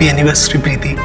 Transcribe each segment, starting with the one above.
Happy anniversary प्रीति।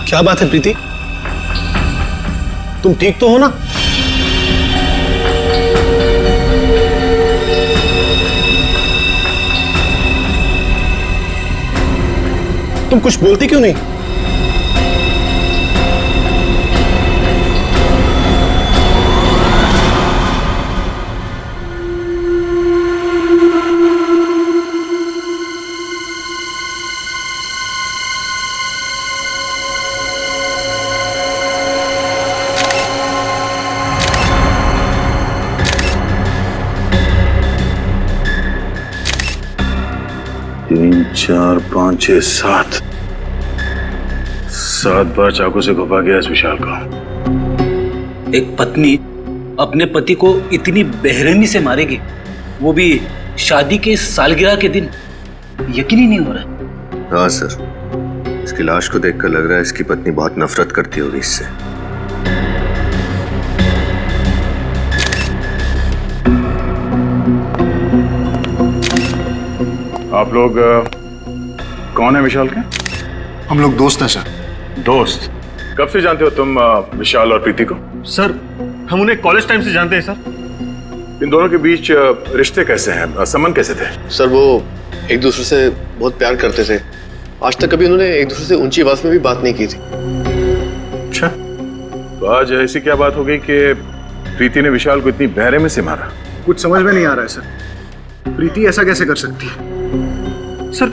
क्या बात है प्रीति, तुम ठीक तो हो ना? तुम कुछ बोलती क्यों नहीं? तीन, चार, पाँच, छह, सात बार चाकू से घुपा गया इस विशाल को। एक पत्नी अपने पति को इतनी बेरहमी से मारेगी, वो भी शादी के सालगिरह के दिन, यकीन ही नहीं हो रहा। हाँ सर, इसकी लाश को देखकर लग रहा है इसकी पत्नी बहुत नफरत करती होगी इससे। आप लोग कौन है विशाल के? हम लोग दोस्त हैं सर। दोस्त? कब से जानते हो तुम विशाल और प्रीति को? सर हम उन्हें कॉलेज टाइम से जानते हैं सर। इन दोनों के बीच रिश्ते कैसे हैं, संबंध कैसे थे? सर वो एक दूसरे से बहुत प्यार करते थे। आज तक कभी उन्होंने एक दूसरे से ऊंची आवाज में भी बात नहीं की थी। अच्छा, तो आज ऐसी क्या बात हो गई कि प्रीति ने विशाल को इतनी बेरहमी से मारा? कुछ समझ में नहीं आ रहा है सर। प्रीति ऐसा कैसे कर सकती है? सर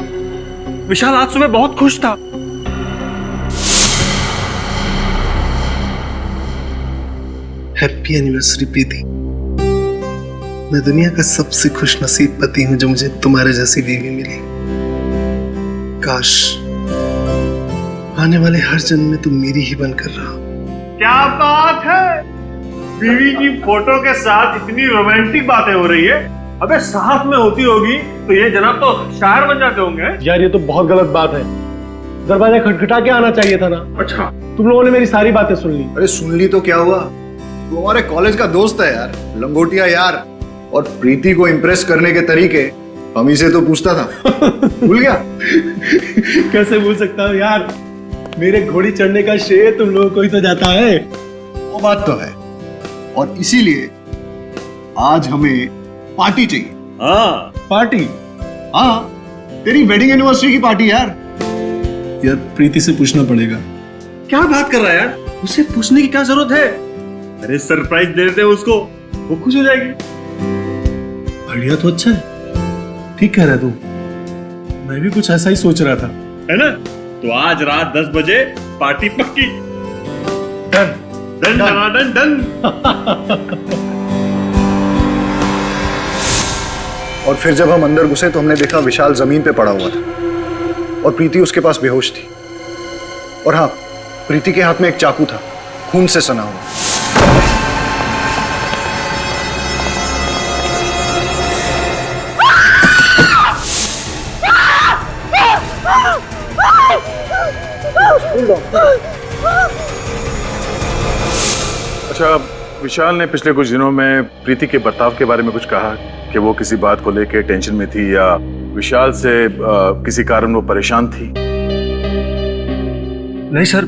विशाल आज सुबह बहुत खुश था। हैप्पी एनिवर्सरी प्रीति। मैं दुनिया का सबसे खुश नसीब पति हूं जो मुझे तुम्हारे जैसी बीवी मिली। काश आने वाले हर जन्म में तुम मेरी ही बनकर रहो। क्या बात है, बीवी की फोटो के साथ इतनी रोमांटिक बातें हो रही है। अबे साथ में होती होगी तो ये जनाब तो शायर बन जाते होंगे। यार ये तो बहुत गलत बात है, दरवाजा खटखटा के आना चाहिए था ना। अच्छा, तुम लोगों ने मेरी सारी बातें सुन ली। अरे सुन ली तो क्या हुआ, तू हमारे कॉलेज का दोस्त है यार, लंगोटिया यार। और प्रीति को इम्प्रेस करने के तरीके हम ही से तो पूछता था। भूल गया? कैसे भूल सकता हूँ यार, मेरे घोड़ी चढ़ने का श्रेय तुम लोगों को ही तो जाता है। वो बात तो है, और इसीलिए आज हमें पार्टी चाहिए। हाँ पार्टी? हाँ, तेरी वेडिंग एनिवर्सरी की पार्टी यार। यार प्रीति से पूछना पड़ेगा। क्या बात कर रहा है यार, उसे पूछने की क्या जरूरत है। अरे सरप्राइज दे देते हैं उसको, वो खुश हो जाएगी। बढ़िया, तो अच्छा है, ठीक कह रहा है तू। मैं भी कुछ ऐसा ही सोच रहा था, है ना? तो आज रात 10 बजे पार्टी पक्की। Done done done done. और फिर जब हम अंदर घुसे तो हमने देखा विशाल जमीन पे पड़ा हुआ था और प्रीति उसके पास बेहोश थी। और हाँ, प्रीति के हाथ में एक चाकू था, खून से सना हुआ। अच्छा, विशाल ने पिछले कुछ दिनों में प्रीति के बर्ताव के बारे में कुछ कहा कि वो किसी बात को लेकर टेंशन में थी या विशाल से किसी कारण वो परेशान थी? नहीं सर,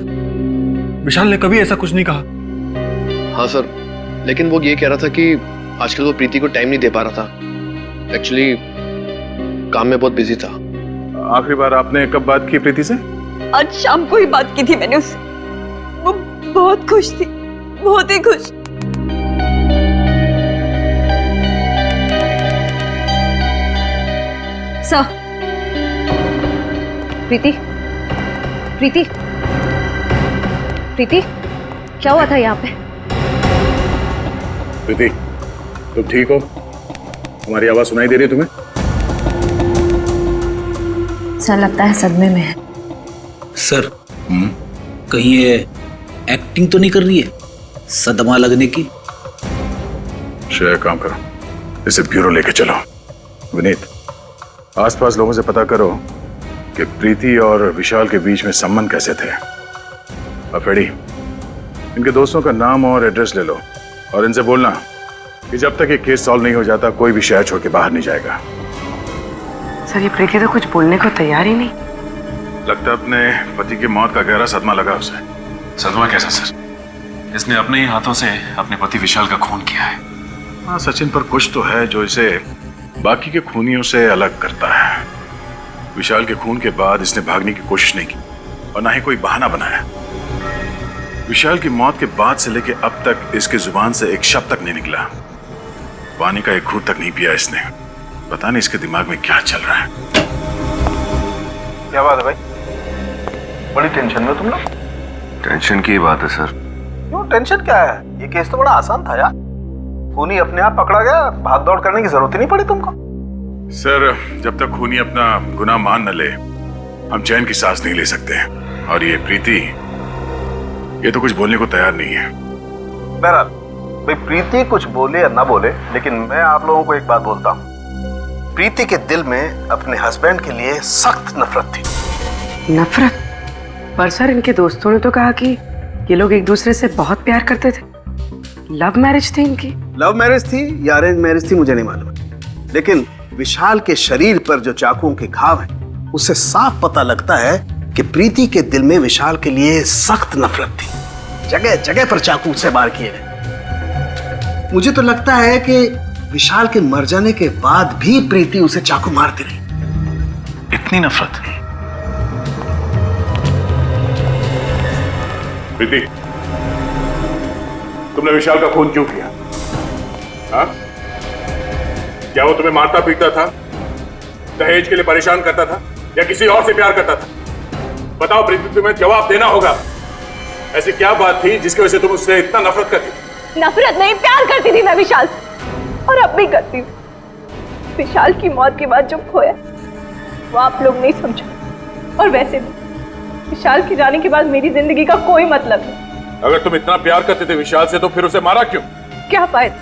विशाल ने कभी ऐसा कुछ नहीं कहा। हाँ सर, लेकिन वो ये कह रहा था कि आजकल वो प्रीति को टाइम नहीं दे पा रहा था। एक्चुअली काम में बहुत बिजी था। आखिरी बार आपने कब बात की प्रीति से? आज शाम को ही बात की थी मैंने उससे। वो बहुत खुश थी, बहुत ही खुश। सर, प्रीति, प्रीति, प्रीति, क्या हुआ था यहाँ पे? प्रीति, तुम ठीक हो? हमारी आवाज सुनाई दे रही है तुम्हें? सर, लगता है सदमे में है। सर, कहीं ये एक्टिंग तो नहीं कर रही है सदमा लगने की? श्रेय, काम करो, इसे ब्यूरो लेके चलो। विनीत, आसपास लोगों से पता करो कि प्रीति और विशाल के बीच में संबंध कैसे थे। अफेड़ी, इनके दोस्तों का नाम और एड्रेस ले लो और इनसे बोलना कि जब तक ये केस सॉल्व नहीं हो जाता कोई भी शहर छोड़ के बाहर नहीं जाएगा। सर, ये प्रीति तो कुछ बोलने को तैयार ही नहीं। लगता है अपने पति की मौत का गहरा सदमा लगा उसे। सदमा कैसा सर? इसने अपने ही हाथों से अपने पति विशाल का खून किया है। हाँ सचिन, पर कुछ तो है जो इसे बाकी के खूनियों से अलग करता है। विशाल के खून के बाद इसने भागने की कोशिश नहीं की और ना ही कोई बहाना बनाया। विशाल की मौत के बाद से लेके अब तक इसकी जुबान से एक शब्द तक नहीं निकला। पानी का एक घूंट तक नहीं पिया इसने। पता नहीं इसके दिमाग में क्या चल रहा है। क्या बात है भाई, बड़ी टेंशन में तुम लोग? टेंशन की बात है सर। क्यों टेंशन क्या है? ये केस तो बड़ा आसान था यार। खूनी अपने आप पकड़ा गया, भाग दौड़ करने की जरूरत ही नहीं पड़ी तुमको। सर, जब तक खूनी अपना गुनाह मान न ले हम चैन की सांस नहीं ले सकते। और ये प्रीति, ये तो कुछ बोलने को तैयार नहीं है। बहरहाल भाई, प्रीति कुछ बोले या ना बोले, लेकिन मैं आप लोगों को एक बात बोलता हूँ, प्रीति के दिल में अपने हस्बैंड के लिए सख्त नफरत थी। नफरत? पर सर, इनके दोस्तों ने तो कहा कि ये लोग एक दूसरे से बहुत प्यार करते थे। लव मैरिज थी इनकी। लव मैरिज थी या अरेंज मैरिज थी मुझे नहीं मालूम, लेकिन विशाल के शरीर पर जो चाकुओं के घाव हैं, उससे साफ पता लगता है कि प्रीति के दिल में विशाल के लिए सख्त नफरत थी। जगह जगह पर चाकू से वार किए गए। मुझे तो लगता है कि विशाल के मर जाने के बाद भी प्रीति उसे चाकू मारती रही। इतनी नफरत? प्रीति, तुमने विशाल का खून क्यों किया? हाँ? क्या वो तुम्हें मारता पीटता था, दहेज के लिए परेशान करता था या किसी और से प्यार करता था? बताओ प्रीति, तुम्हें जवाब देना होगा। ऐसी क्या बात थी जिसकी वजह से तुम उससे इतना नफरत करती थी? नफरत नहीं, प्यार करती थी मैं विशाल से, और अब भी करती हूँ। विशाल की मौत के बाद जो खोया वो आप लोग नहीं समझो, और वैसे भी विशाल के जाने के बाद मेरी जिंदगी का कोई मतलब नहीं। अगर तुम इतना प्यार करते थे विशाल से तो फिर उसे मारा क्यों? क्या फायदा?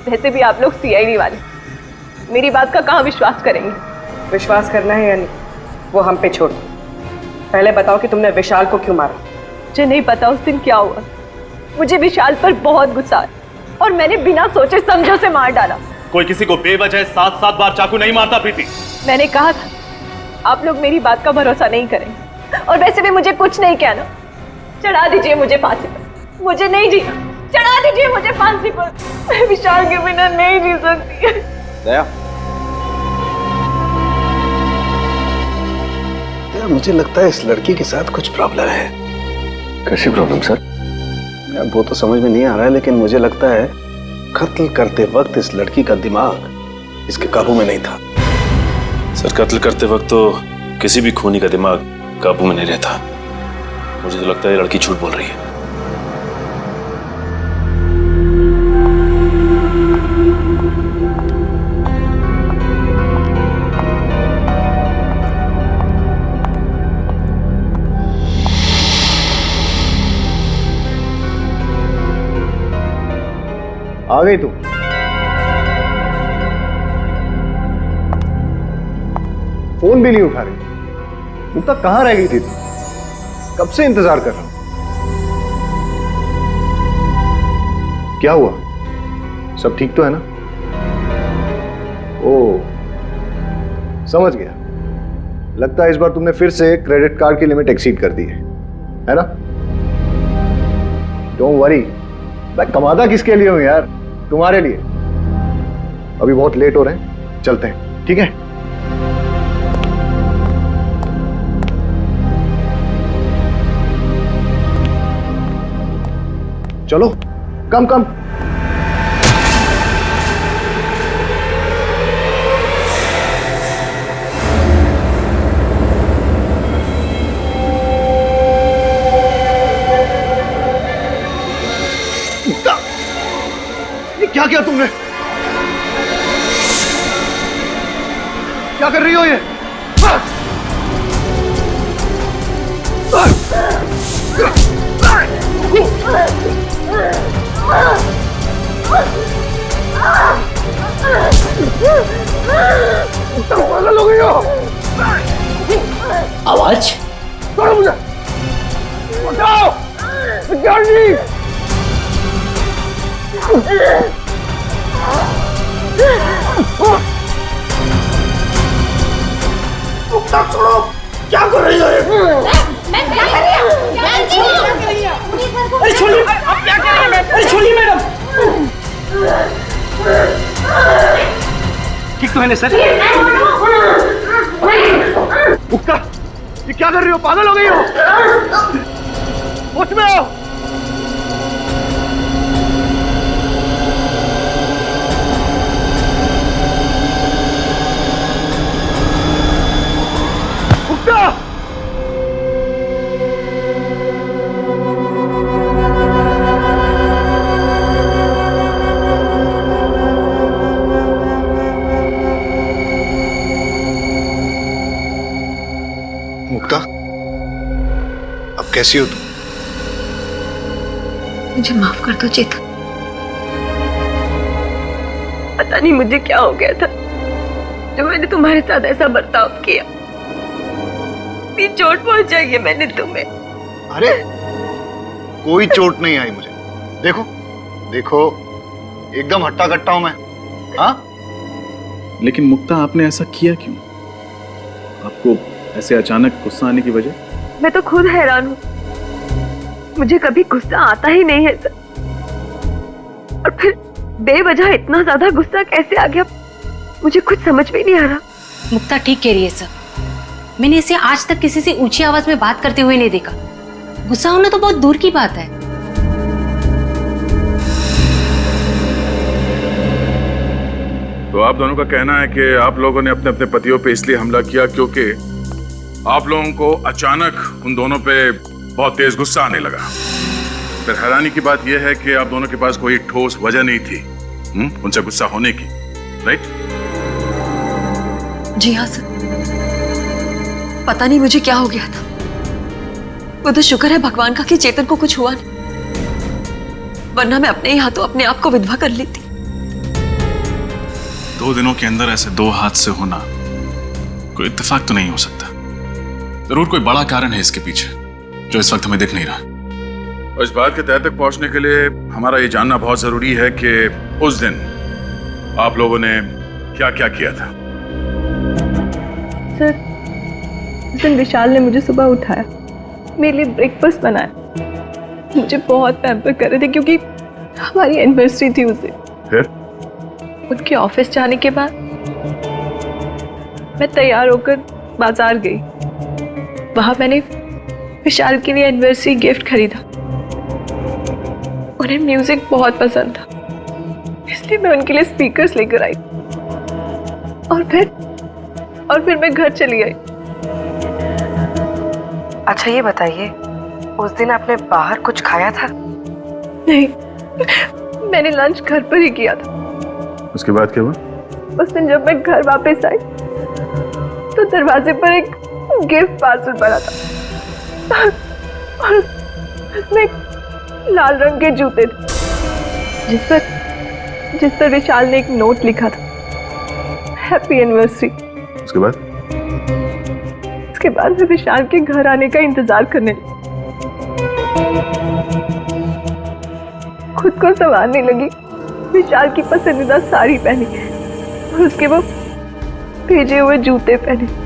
वैसे भी आप लोग सीआईडी वाले मेरी बात का कहाँ विश्वास करेंगे? विश्वास करना है या नहीं, वो हम पे छोड़ दो। पहले बताओ कि तुमने विशाल को क्यों मारा? मुझे नहीं पता उस दिन क्या हुआ। मुझे विशाल पर बहुत गुस्सा है और मैंने बिना सोचे समझे से मार डाला। कोई किसी को बेवजह 7-7 बार चाकू नहीं मारता प्रीति। मैंने कहा था आप लोग मेरी बात का भरोसा नहीं करेंगे, और वैसे भी मुझे कुछ नहीं कहना। चढ़ा दीजिए मुझे फांसी पर, मुझे नहीं जीना। चढ़ा दीजिए मुझे फांसी पर, मैं विशाल के बिना नहीं जी सकती। दया, मुझे लगता है इस लड़की के साथ कुछ प्रॉब्लम है। कैसी प्रॉब्लम सर? यार वो तो समझ में नहीं आ रहा है, लेकिन मुझे लगता है कत्ल करते वक्त इस लड़की का दिमाग इसके काबू में नहीं था। सर, कत्ल करते वक्त तो किसी भी खूनी का दिमाग काबू में नहीं रहता। मुझे तो लगता है ये लड़की झूठ बोल रही है। आ गई तू? फोन भी नहीं उठा रही। मुक्ता कहाँ रह गई थी तू? कब से इंतजार कर रहा हूं। क्या हुआ? सब ठीक तो है ना? ओ, समझ गया। लगता है इस बार तुमने फिर से क्रेडिट कार्ड की लिमिट एक्सीड कर दी है ना? डोंट वरी, मैं कमाता किसके लिए हूं यार? तुम्हारे लिए। अभी बहुत लेट हो रहे हैं, चलते हैं, ठीक है? चलो, कम कम। ये क्या किया तुमने? क्या कर रही हो ये? पागल हो गई हो? आवाज छोड़ो मुझे, उठाओ सिक्योरिटी। छोड़ो, क्या कर रही हो? अरे छोड़िए, आप क्या कर रही हैं? अरे छोड़िए मैडम। ठीक तो है ना सर? मुक्ता, ये क्या कर रही हो? पागल हो गई हो? होश में आओ। मुक्ता! मुक्ता, अब कैसी हो तुम? मुझे माफ कर दो चेतन। पता नहीं मुझे क्या हो गया था जो मैंने तुम्हारे साथ ऐसा बर्ताव किया। इतनी चोट पहुंचाई है मैंने तुम्हें। अरे कोई चोट नहीं आई मुझे। देखो देखो, एकदम हट्टा कट्टा हूं मैं। हाँ, लेकिन मुक्ता आपने ऐसा किया क्यों? आपको ऐसे अचानक गुस्सा आने की वजह? मैं तो खुद हैरान हूँ, मुझे कभी गुस्सा आता ही नहीं है सर। और फिर बेवजह इतना ज्यादा गुस्सा कैसे आ गया, मुझे कुछ समझ भी नहीं आ रहा। मुक्ता ठीक कह रही है सर, मैंने इसे आज तक किसी से ऊंची आवाज में बात करते हुए नहीं देखा। गुस्सा होना तो बहुत दूर की बात है। तो आप दोनों का कहना है कि आप लोगों ने अपने अपने पतियों पे इसलिए हमला किया क्योंकि आप लोगों को अचानक उन दोनों पे बहुत तेज गुस्सा आने लगा। फिर हैरानी की बात यह है कि आप दोनों के पास कोई ठोस वजह नहीं थी उनसे गुस्सा होने की, राइट? जी हाँ सर, पता नहीं मुझे क्या हो गया था। वो तो शुक्र है भगवान का कि चेतन को कुछ हुआ नहीं, वरना मैं अपने ही हाथों अपने आप को विधवा कर लेती। 2 दिनों के अंदर ऐसे 2 हादसे होना कोई इत्तेफाक तो नहीं हो सकता। जरूर कोई बड़ा कारण है इसके पीछे जो इस वक्त हमें दिख नहीं रहा। और इस बात के तह तक पहुंचने के लिए हमारा ये जानना बहुत जरूरी है कि उस दिन आप लोगों ने क्या क्या किया था। सर, उस दिन विशाल ने मुझे सुबह उठाया, मेरे लिए ब्रेकफास्ट बनाया, मुझे बहुत पैम्पर कर रहे थे क्योंकि हमारी एनिवर्सरी थी उस दिन। फिर उनके ऑफिस जाने के बाद मैं तैयार होकर बाजार गई। वहां मैंने विशाल के लिए एनिवर्सरी गिफ्ट खरीदा। उन्हें म्यूजिक बहुत पसंद था, इसलिए मैं उनके लिए स्पीकर्स लेकर आई और फिर मैं घर चली आई। अच्छा ये बताइए, उस दिन आपने बाहर कुछ खाया था? नहीं, मैंने लंच घर पर ही किया था। उसके बाद क्या हुआ? उस दिन जब मैं घर वापस आई तो दरवाजे पर एक गिफ्ट पार्सल पड़ा था और उसमें लाल रंग के जूते थे जिस पर जिस पर विशाल ने एक नोट लिखा था, हैप्पी एनिवर्सरी। उसके बाद उसके बाद मैं विशाल के घर आने का इंतजार करने लगी। खुद को संवारने लगी, विशाल की पसंदीदा साड़ी पहनी और उसके वो भेजे हुए जूते पहने।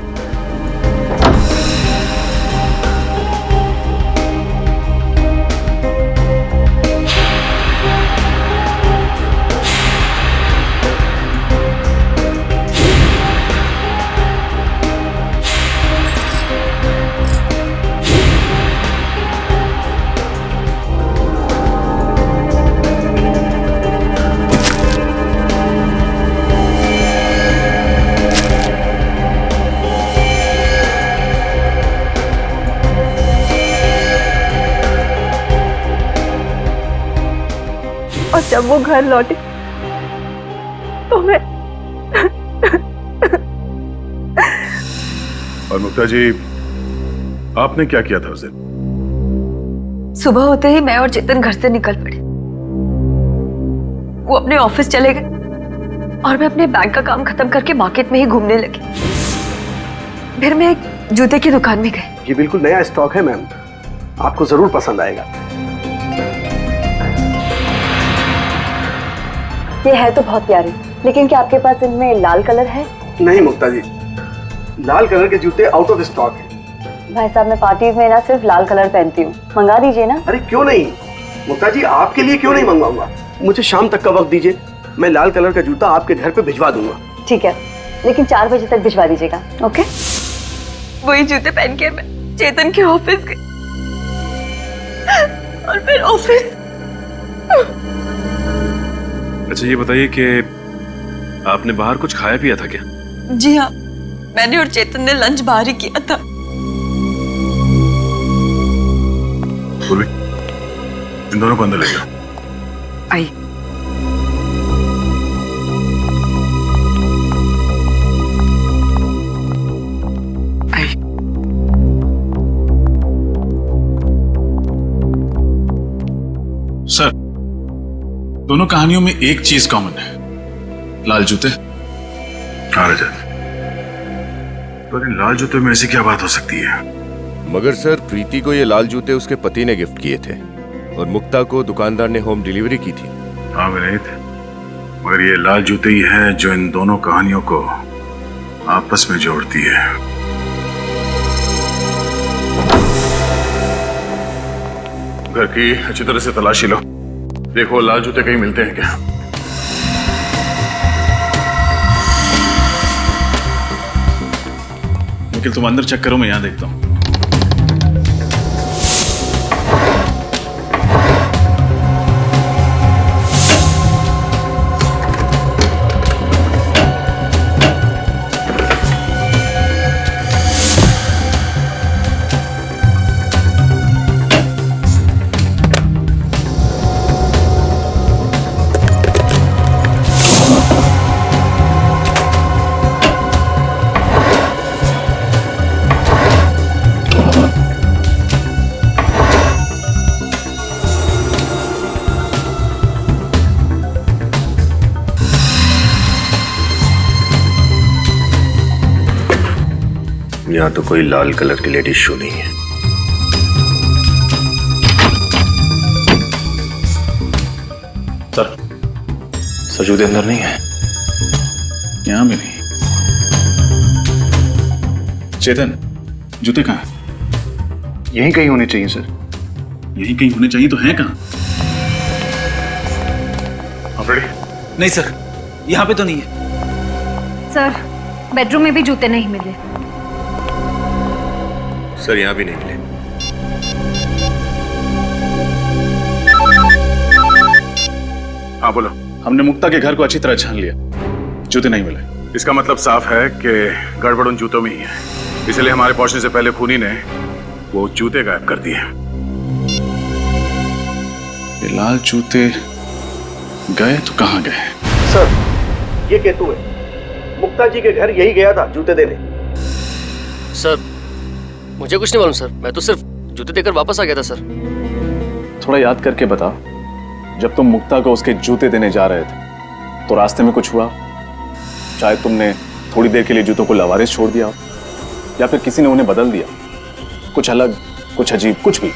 और जब वो घर लौटे तो मैं और मुक्ता जी, आपने क्या किया था उस दिन? सुबह होते ही मैं और चेतन घर से निकल पड़े। वो अपने ऑफिस चले गए और मैं अपने बैंक का काम खत्म करके मार्केट में ही घूमने लगी। फिर मैं एक जूते की दुकान में गई। ये बिल्कुल नया स्टॉक है मैम, आपको जरूर पसंद आएगा। ये है तो बहुत प्यारे, लेकिन क्या आपके पास इनमें लाल कलर है? नहीं मुक्ता जी, लाल कलर के जूते आउट ऑफ स्टॉक है। भाई साहब, मैं पार्टीज में ना सिर्फ लाल कलर पहनती हूँ, मंगा दीजिए ना। अरे क्यों नहीं मुक्ता जी, आपके लिए क्यों नहीं मंगवाऊंगा। मुझे शाम तक का वक्त दीजिए, मैं लाल कलर का जूता आपके घर पे भिजवा दूंगा। ठीक है, लेकिन 4 बजे तक भिजवा दीजिएगा। ओके। वही जूते पहन के मैं चेतन के ऑफिस गई और फिर ऑफिस। अच्छा ये बताइए कि आपने बाहर कुछ खाया पिया था क्या? जी हाँ, मैंने और चेतन ने लंच बाहर ही किया था। पूर्वी, इन दोनों को अंदर ले जाओ। आई। आई। सर, दोनों कहानियों में एक चीज कॉमन है, लाल जूते। हाँ रजत, पर इन लाल जूते में ऐसी क्या बात हो सकती है? मगर सर, प्रीति को ये लाल जूते उसके पति ने गिफ्ट किए थे और मुक्ता को दुकानदार ने होम डिलीवरी की थी। हाँ विनीत, मगर ये लाल जूते ही हैं जो इन दोनों कहानियों को आपस में जोड़ती है। घर की अच्छी तरह से तलाशी लो, देखो लाल जूते कहीं मिलते हैं क्या। निखिल तुम अंदर चेक करो, मैं यहां देखता हूं। यहाँ तो कोई लाल कलर की लेडीज शू नहीं है। सर जूते अंदर नहीं है, यहां भी नहीं। चेतन, जूते कहाँ हैं? यहीं कहीं होने चाहिए सर। यहीं कहीं होने चाहिए तो हैं कहाँ? नहीं सर, यहाँ पे तो नहीं है। सर, बेडरूम में भी जूते नहीं मिले। सर यहाँ भी नहीं मिले। हाँ बोलो। हमने मुक्ता के घर को अच्छी तरह छान लिया, जूते नहीं मिले। इसका मतलब साफ है कि गड़बड़ उन जूतों में ही है, इसलिए हमारे पहुंचने से पहले खूनी ने वो जूते गायब कर दिए। ये लाल जूते गए तो कहाँ गए? सर, ये केतु है, मुक्ता जी के घर यही गया था जूते देने। सर मुझे कुछ नहीं मालूम सर, मैं तो सिर्फ जूते देकर वापस आ गया था सर। थोड़ा याद करके बता, जब तुम मुक्ता को उसके जूते देने जा रहे थे तो रास्ते में कुछ हुआ, शायद तुमने थोड़ी देर के लिए जूतों को लवारिस छोड़ दिया, या फिर किसी ने उन्हें बदल दिया, कुछ अलग, कुछ अजीब, कुछ भी।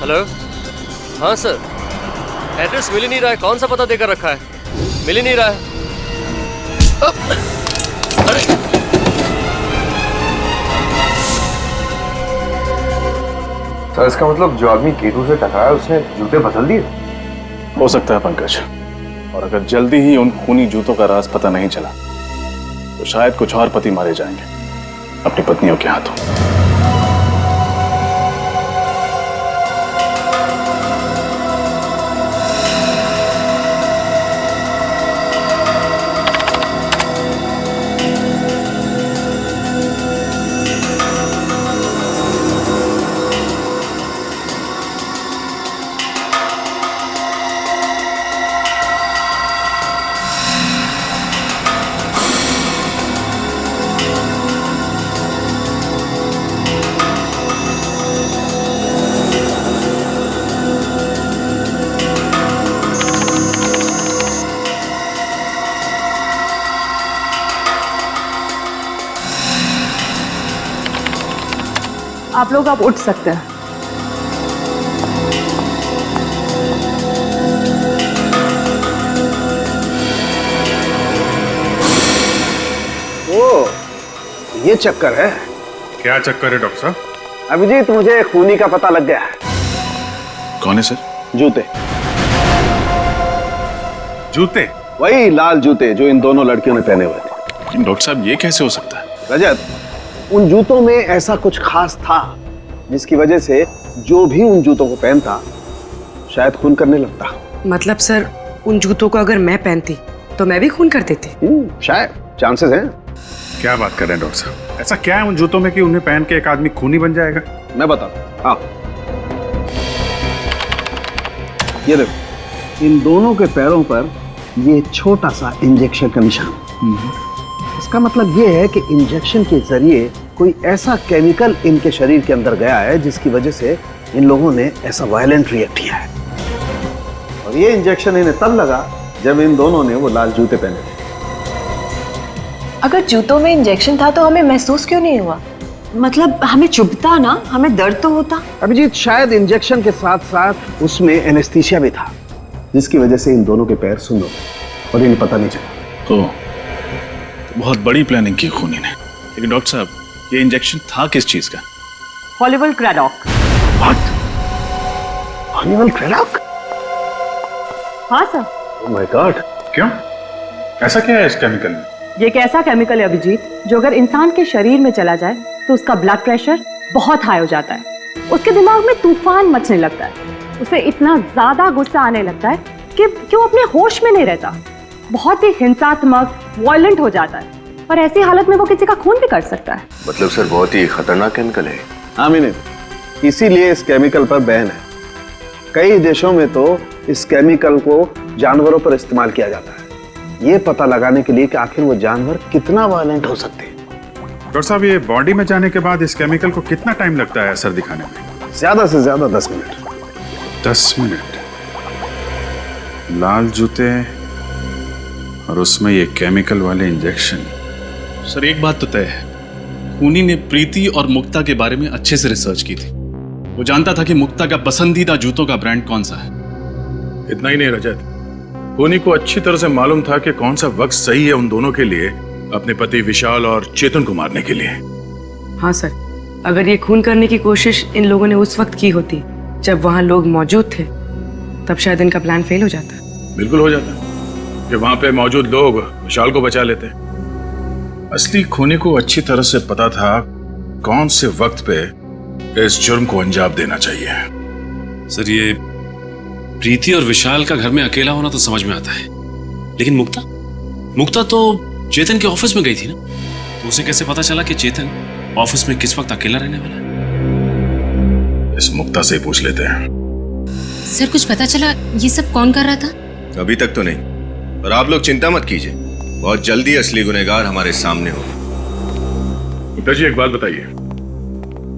हेलो, हाँ सर, एड्रेस मिल ही नहीं रहा है। कौन सा पता देकर रखा है? मिल ही नहीं रहा है। सर इसका मतलब जो आदमी केतु से टकराया उसने जूते बदल दिए? हो सकता है पंकज, और अगर जल्दी ही उन खूनी जूतों का राज पता नहीं चला तो शायद कुछ और पति मारे जाएंगे अपनी पत्नियों के हाथों। आप लोग अब उठ सकते हैं। ओ, ये चक्कर है। क्या चक्कर है डॉक्टर साहब? अभिजीत, मुझे खूनी का पता लग गया है। कौन है सर? जूते। जूते? वही लाल जूते जो इन दोनों लड़कियों ने पहने हुए थे। डॉक्टर साहब, ये कैसे हो सकता है? रजत, उन जूतों में ऐसा कुछ खास था जिसकी वजह से जो भी उन जूतों को पहनता शायद खून करने लगता। मतलब सर, उन जूतों को अगर मैं पहनती तो मैं भी खून कर देती? शायद, चांसेस हैं। क्या बात कर रहे हैं डॉक्टर साहब? ऐसा क्या है उन जूतों में कि उन्हें पहन के एक आदमी खूनी बन जाएगा? मैं बताता हूं। ये देखो, इन दोनों के पैरों पर ये छोटा सा इंजेक्शन का निशान। इसका मतलब ये है कि इंजेक्शन के जरिए कोई ऐसा केमिकल इनके शरीर के अंदर गया है जिसकी वजह से इन लोगों ने ऐसा वायलेंट रिएक्ट किया है। और ये इंजेक्शन इन्हें तब लगा जब इन दोनों ने वो लाल जूते पहने थे। अगर जूतों में इंजेक्शन था तो हमें महसूस क्यों नहीं हुआ? मतलब हमें चुभता ना, हमें दर्द तो होता। अभिजीत, शायद इंजेक्शन के साथ साथ उसमें एनेस्थीसिया भी था जिसकी वजह से इन दोनों के पैर सुन्न हो गए और इन्हें पता नहीं चला। ओह, बहुत बड़ी प्लानिंग की खूनी ने। लेकिन डॉक्टर साहब, ये इंजेक्शन था किस चीज का? हॉलीवुड क्रेडॉक। हॉलीवुड क्रेडॉक? हाँ सर। Oh my God. क्यों? ऐसा क्या है इस केमिकल में? ये एक ऐसा केमिकल है अभिजीत, जो अगर इंसान के शरीर में चला जाए तो उसका ब्लड प्रेशर बहुत हाई हो जाता है, उसके दिमाग में तूफान मचने लगता है, उसे इतना ज्यादा गुस्सा आने लगता है कि वो अपने होश में नहीं रहता, बहुत ही हिंसात्मक, वायलेंट हो जाता है, और ऐसी हालत में वो किसी का खून भी कर सकता है। मतलब सर बहुत ही खतरनाक केमिकल है। हाँ मीने, इसीलिए इस केमिकल पर बैन है। कई देशों में तो इस केमिकल को जानवरों पर इस्तेमाल किया जाता है, ये पता लगाने के लिए कि आखिर वो जानवर कितना वायलेंट हो सकते हैं। डॉक्टर साहब, ये बॉडी में जाने के बाद इस केमिकल को कितना टाइम लगता है असर दिखाने में? ज्यादा से ज्यादा 10 मिनट। 10 मिनट? लाल जूते और उसमें ये केमिकल वाले इंजेक्शन। सर, एक बात तो तय है, खूनी ने प्रीति और मुक्ता के बारे में अच्छे से रिसर्च की थी। वो जानता था कि मुक्ता का पसंदीदा जूतों का ब्रांड कौन सा है। इतना ही नहीं रजत, खूनी को अच्छी तरह से मालूम था कि कौन सा वक्त सही है उन दोनों के लिए अपने पति विशाल और चेतन को मारने के लिए। हाँ सर, अगर ये खून करने की कोशिश इन लोगों ने उस वक्त की होती जब वहां लोग मौजूद थे, तब शायद इनका प्लान फेल हो जाता। बिल्कुल हो जाता कि वहां पे मौजूद लोग विशाल को बचा लेते। असली खूनी को अच्छी तरह से पता था कौन से वक्त पे इस जुर्म को अंजाम देना चाहिए। सर, ये प्रीति और विशाल का घर में अकेला होना तो समझ में आता है, लेकिन मुक्ता तो चेतन के ऑफिस में गई थी ना, तो उसे कैसे पता चला कि चेतन ऑफिस में किस वक्त अकेला रहने वाला है? इस मुक्ता से पूछ लेते हैं। सर, कुछ पता चला ये सब कौन कर रहा था? अभी तक तो नहीं, पर आप लोग चिंता मत कीजिए, बहुत जल्दी असली गुनहगार हमारे सामने होगा। मुक्ता जी, एक बात बताइए,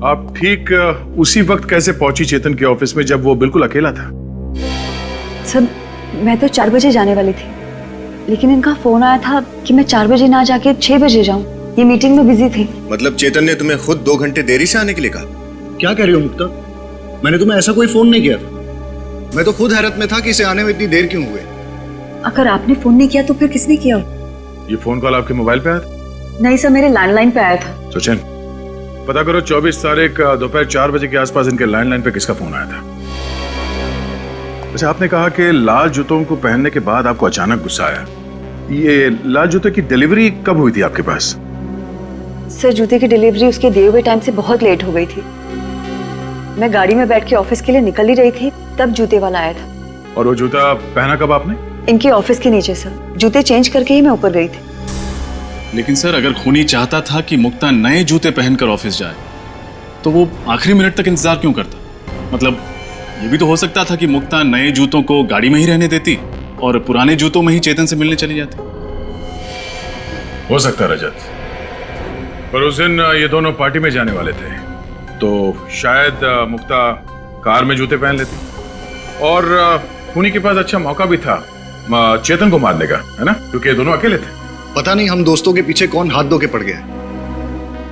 आप ठीक उसी वक्त कैसे पहुंची चेतन के ऑफिस में जब वो बिल्कुल अकेला था? सर मैं तो 4 बजे जाने वाली थी, लेकिन इनका फोन आया था कि मैं 4 बजे ना जाके 6 बजे जाऊं। ये मीटिंग में बिजी थी। मतलब चेतन ने तुम्हें खुद 2 घंटे देरी से आने के लिए कहा? क्या कह रही हो मुक्ता? मैंने तुम्हें ऐसा कोई फोन नहीं किया था। मैं तो खुद हैरत में था कि इसे आने में इतनी देर क्यों हुई। अगर आपने फोन नहीं किया तो फिर किसने किया? ये फोन कॉल आपके मोबाइल पे आया था? नहीं सर, मेरे लैंडलाइन पे आया था। सचिन, पता करो 24 तारीख दोपहर 4 बजे के आसपास इनके लैंडलाइन पे किसका फोन आया था। अच्छा, आपने कहा कि लाल जूतों को पहनने के बाद आपको अचानक गुस्सा आया। ये लाल जूते की डिलीवरी कब हुई थी आपके पास? सर जूते की डिलीवरी उसके दिए हुए टाइम से बहुत लेट हो गई थी। मैं गाड़ी में बैठ के ऑफिस के लिए निकल ही रही थी, तब जूते वाला आया था। और वो जूता पहना कब आपने? इनके ऑफिस के नीचे सर। जूते चेंज करके ही मैं ऊपर गई थी। लेकिन सर, अगर खूनी चाहता था कि मुक्ता नए जूते पहनकर ऑफिस जाए तो वो आखिरी मिनट तक इंतजार क्यों करता? मतलब ये भी तो हो सकता था कि मुक्ता नए जूतों को गाड़ी में ही रहने देती और पुराने जूतों में ही चेतन से मिलने चली जाती। हो सकता रजत, पर उस दिन ये दोनों पार्टी में जाने वाले थे, तो शायद मुक्ता कार में जूते पहन लेती और खूनी के पास अच्छा मौका भी था चेतन को मारने का, है ना? क्योंकि ये दोनों अकेले थे। पता नहीं हम दोस्तों के पीछे कौन हाथ धो के पड़ गया।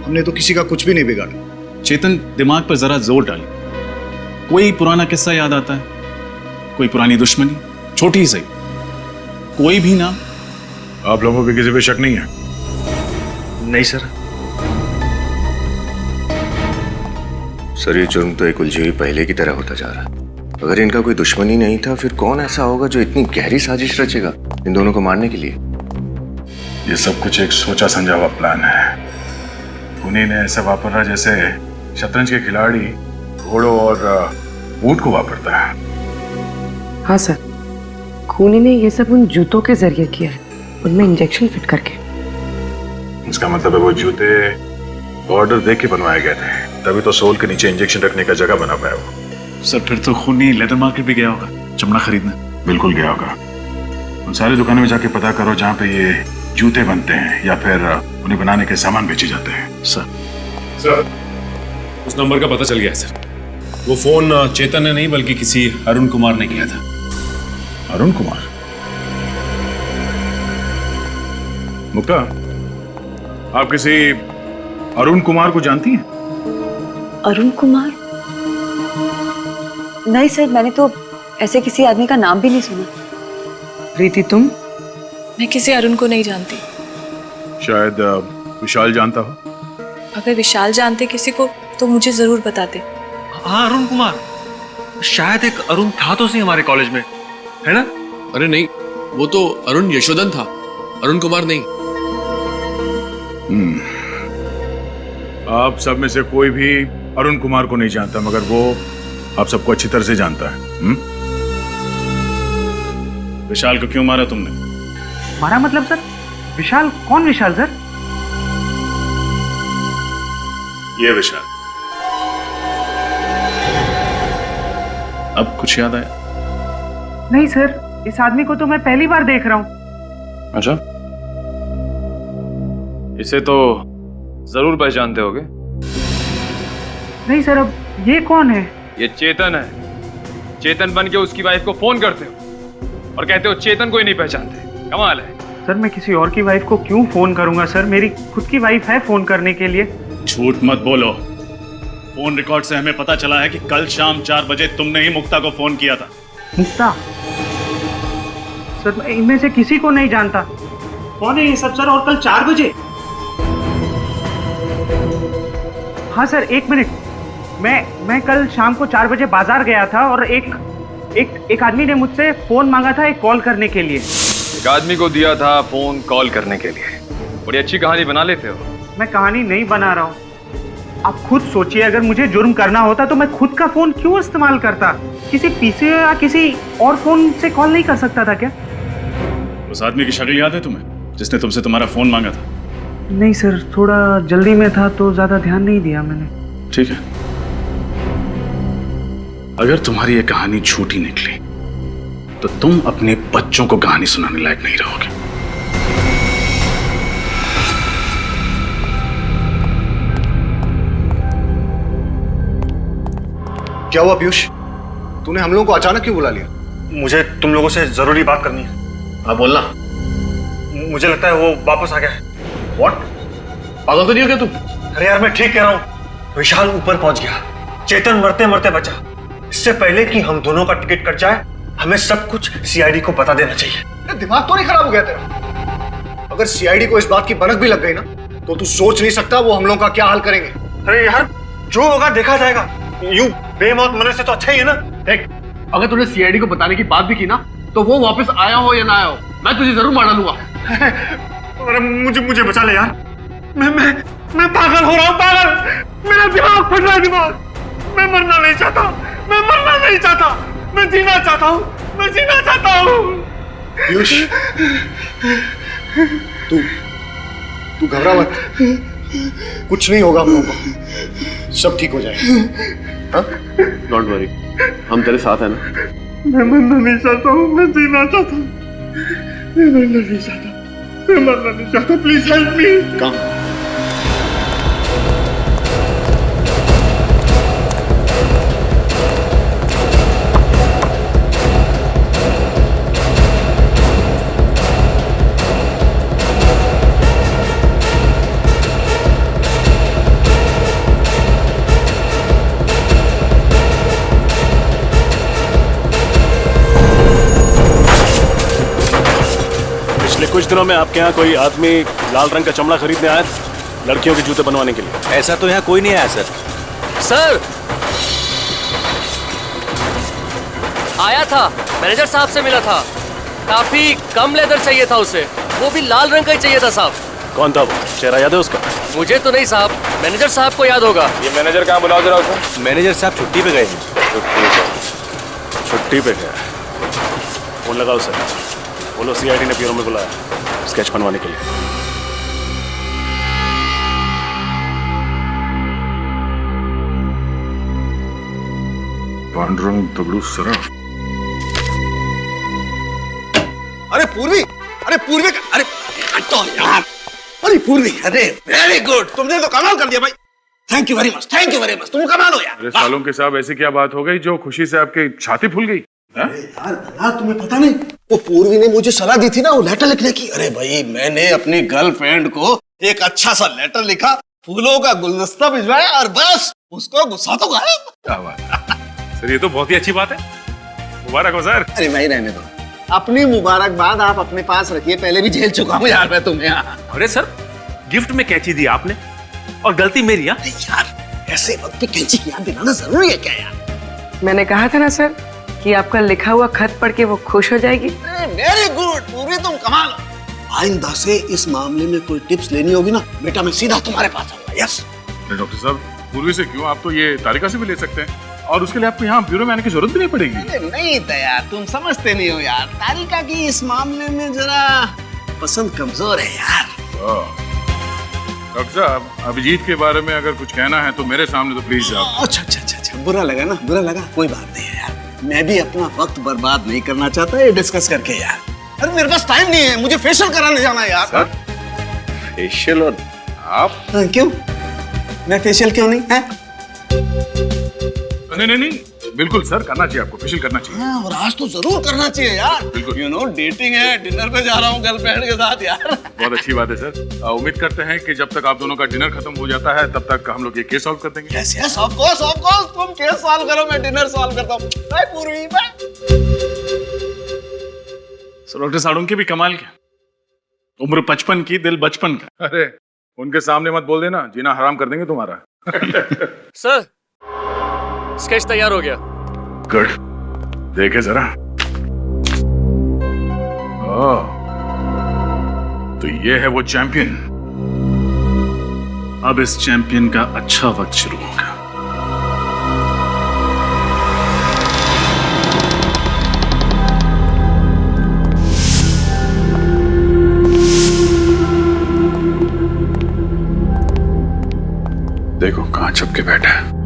हमने तो किसी का कुछ भी नहीं बिगाड़ा। चेतन, दिमाग पर जरा जोर डाले। कोई पुराना किस्सा याद आता है? कोई पुरानी दुश्मनी, छोटी ही सही, कोई भी नाम? आप लोगों पे किसी पे शक नहीं है? नहीं सर। सर ये जुर्म तो एक उलझी हुई पहले की तरह होता जा रहा है। अगर इनका कोई दुश्मनी नहीं था, फिर कौन ऐसा होगा जो इतनी गहरी साजिश रचेगा इन दोनों को मारने के लिए? ये सब कुछ एक सोचा समझा हुआ प्लान है। खूनी ने ऐसा वापरा जैसे शतरंज के खिलाड़ी घोड़ों और ऊंट को वापरता है। हाँ सर, खूनी ने ये सब उन जूतों के जरिए किया है, उनमें इंजेक्शन फिट करके। इसका मतलब है वो जूते ऑर्डर देख के बनवाए गए थे, तभी तो सोल के नीचे इंजेक्शन रखने का जगह बना पाया वो। सर फिर तो खूनी लेदर मार्केट भी गया होगा चमड़ा खरीदने। बिल्कुल गया होगा। उन सारी दुकानों में जाके पता करो जहाँ पे ये जूते बनते हैं या फिर उन्हें बनाने के सामान बेचे जाते हैं। सर उस नंबर का पता चल गया है सर। वो फोन चेतन ने नहीं बल्कि किसी अरुण कुमार ने किया था। अरुण कुमार? मुक्ता, आप किसी अरुण कुमार को जानती हैं? अरुण कुमार? नहीं सर, मैंने तो ऐसे किसी आदमी का नाम भी नहीं सुना। प्रीति तुम? मैं किसी अरुण को नहीं जानती। शायद विशाल जानता हो। अगर विशाल जानते किसी को तो मुझे जरूर बताते। हाँ अरुण कुमार, शायद एक अरुण था तो सही हमारे कॉलेज में, है ना? अरे नहीं, वो तो अरुण यशोधन था, अरुण कुमार नहीं। आप सब में से कोई भी अरुण कुमार को नहीं जानता, मगर वो आप सबको अच्छी तरह से जानता है। विशाल को क्यों मारा तुमने? मारा मतलब सर? विशाल? कौन विशाल सर? ये विशाल। अब कुछ याद आया? नहीं सर, इस आदमी को तो मैं पहली बार देख रहा हूँ। अच्छा, इसे तो जरूर पहचानते होगे। नहीं सर, अब ये कौन है? ये चेतन है। चेतन बन के उसकी वाइफ को फोन करते हो और कहते हो चेतन को ही नहीं पहचानते। कमाल है। सर मैं किसी और की वाइफ को क्यों फोन करूंगा सर? मेरी खुद की वाइफ है फोन करने के लिए। झूठ मत बोलो। फोन रिकॉर्ड से हमें पता चला है कि कल शाम 4 बजे तुमने ही मुक्ता को फोन किया था। मुक्ता? सर मैं इनमें से किसी को नहीं जानता। कौन है ये सब सर? और कल 4 बजे? हाँ सर, 1 मिनट। मैं कल शाम को 4 बजे बाजार गया था और एक आदमी ने मुझसे फोन मांगा था एक कॉल करने के लिए। एक आदमी को दिया था फोन कॉल करने के लिए। बड़ी अच्छी कहानी बना लेते हो। मैं कहानी नहीं बना रहा हूँ, आप खुद सोचिए। अगर मुझे जुर्म करना होता तो मैं खुद का फोन क्यों इस्तेमाल करता? किसी पीसी या किसी और फोन से कॉल नहीं कर सकता था क्या? उस आदमी की शक्ल याद है तुम्हें जिसने तुमसे तुम्हारा फोन मांगा था? नहीं सर, थोड़ा जल्दी में था तो ज्यादा ध्यान नहीं दिया मैंने। ठीक है, अगर तुम्हारी ये कहानी झूठी निकली तो तुम अपने बच्चों को कहानी सुनाने लायक नहीं रहोगे। क्या हुआ पीयूष? तूने हम लोगों को अचानक क्यों बुला लिया? मुझे तुम लोगों से जरूरी बात करनी है। हाँ बोलना। मुझे लगता है वो वापस आ गया है। What? पागल तो नहीं हो गया तुम? अरे यार मैं ठीक कह रहा हूँ। विशाल ऊपर पहुंच गया, चेतन मरते मरते बचा। इससे पहले कि हम दोनों का टिकट कट जाए, हमें सब कुछ सीआईडी को बता देना चाहिए। दिमाग तो नहीं खराब हो गया तेरा? अगर सीआईडी को इस बात की भनक भी लग गई ना, तो तू सोच नहीं सकता वो हम लोगों का क्या हाल करेंगे। अरे यार जो होगा देखा जाएगा। यूं बेमौत मरने से तो अच्छा ही है ना। देख, अगर तूने सीआईडी को बताने की बात भी की ना, तो वो वापस आया हो या ना आया हो, मैं तुझे जरूर मार डालूंगा। अरे मुझे बचा ले यार। मैं पागल हो रहा हूँ, पागल। मेरा दिमाग फट रहा है, दिमाग। मैं मरना नहीं चाहता, मैं मरना नहीं चाहता, मैं जीना चाहता हूँ, मैं जीना चाहता हूँ। पीयूष, तू घबरा मत, कुछ नहीं होगा हम लोगों को, सब ठीक हो जाएगा। डोंट वरी, हम तेरे साथ हैं ना। मैं मरना नहीं चाहता हूँ, मैं जीना चाहता हूँ, मैं मरना नहीं चाहता, मैं मरना नहीं चाहता। Please help me. कम। कुछ दिनों में आपके यहाँ कोई आदमी लाल रंग का चमड़ा खरीदने आया लड़कियों के जूते बनवाने के लिए? ऐसा तो यहाँ कोई नहीं आया सर। सर आया था, मैनेजर साहब से मिला था। काफी कम लेदर चाहिए था उसे, वो भी लाल रंग का ही चाहिए था साहब। कौन था वो? चेहरा याद है उसका? मुझे तो नहीं साहब, मैनेजर साहब को याद होगा। ये मैनेजर कहाँ? बुलाओ जरा उसे। मैनेजर साहब छुट्टी पे गए हैं। छुट्टी पे गया? फोन लगाओ सर, बोलो सीआईडी ने ब्यूरो में बुलाया स्केच बनवाने के लिए। पांडुरंग दगड़ू सराफ। अरे पूर्वी, अरे पूर्वी, अरे हटो यार। अरे पूर्वी, अरे वेरी गुड, तुमने तो कमाल कर दिया भाई। Thank you very much, thank you very much, तुम कमाल हो यार। अरे सालों के साहब, ऐसी क्या बात हो गई जो खुशी से आपकी छाती फूल गई? यार तुम्हें पता नहीं, वो पूर्वी ने मुझे सलाह दी थी ना वो लेटर लिखने की। अरे भाई मैंने अपनी गर्लफ्रेंड को एक अच्छा सा लेटर लिखा, फूलों का गुलदस्ता भिजवाया और बस उसको गुस्सा तो गायब। क्या बात सर, ये तो बहुत ही अच्छी बात है। मुबारक हो सर। अरे भाई रहने दो, अपनी मुबारकबाद आप अपने पास रखिए, पहले भी झेल चुका हूँ यार मैं तुम्हें। अरे सर गिफ्ट में कैंची दी आपने और गलती मेरी? यार ऐसे वक्त पे कैंची की याद दिलाना जरूरी है क्या यार? मैंने कहा था ना सर कि आपका लिखा हुआ खत पढ़ के वो खुश हो जाएगी। वेरी गुड पूरी, तुम कमाल हो। आइंदा से इस मामले में कोई टिप्स लेनी होगी ना बेटा, मैं सीधा तुम्हारे पास आऊंगा। यस डॉक्टर साहब, पूर्वी से क्यों, आप तो ये तारिका से भी ले सकते हैं और उसके लिए आपको यहाँ ब्यूरो में आने की जरूरत भी नहीं पड़ेगी। नहीं था यार, तुम समझते नहीं हो यार, तारिका की इस मामले में जरा पसंद कमजोर है यार। डॉक्टर साहब, अभिजीत के बारे में अगर कुछ कहना है तो मेरे सामने तो प्लीज आप। अच्छा, बुरा लगा ना, बुरा लगा, कोई बात नहीं है यार। मैं भी अपना वक्त बर्बाद नहीं करना चाहता ये डिस्कस करके यार। अरे मेरे पास टाइम नहीं है, मुझे फेशियल कराने जाना है यार। फेशियल? और आप? क्यों? मैं फेशियल क्यों नहीं है? नहीं, बिल्कुल सर, करना चाहिए आपको, फेशियल करना चाहिए। हाँ, और आज तो जरूर करना चाहिए यार। यू नो डेटिंग है, डिनर पे जा रहा हूँ गर्लफ्रेंड के साथ यार। बहुत अच्छी बात है सर। उम्मीद करते हैं कि जब तक आप दोनों का डिनर खत्म हो जाता है तब तक हम लोग ये केस सॉल्व कर देंगे। यस ऑफ कोर्स, तुम केस सॉल्व करो, मैं डिनर सॉल्व करता हूँ। बाय पूर्वी, बाय। सर डॉक्टर साड़ों की भी कमाल क्या, उम्र 55 की, दिल बचपन का। अरे उनके सामने मत बोल देना, जीना हराम कर देंगे तुम्हारा। सर स्केच तैयार हो गया। गुड, देखे जरा। तो ये है वो चैंपियन। अब इस चैंपियन का अच्छा वक्त शुरू होगा। देखो कहां छुप के बैठा है।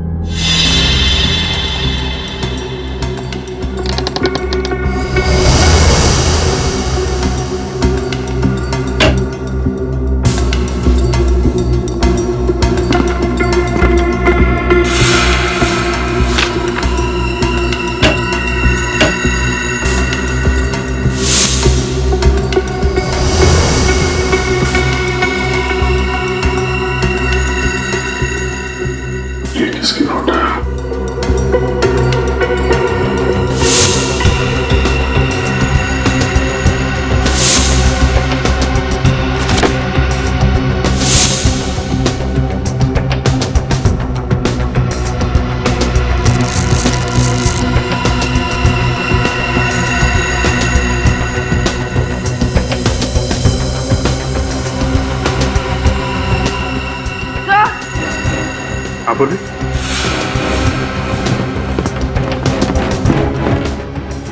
हाँ बोलिए।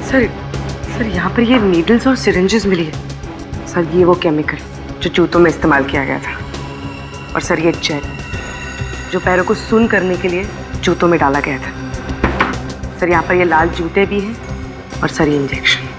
सर यहाँ पर ये नीडल्स और सिरिंजेस मिली है। सर ये वो केमिकल जो जूतों में इस्तेमाल किया गया था। और सर ये जेल जो पैरों को सुन्न करने के लिए जूतों में डाला गया था। सर यहाँ पर ये लाल जूते भी हैं और सर ये इंजेक्शन।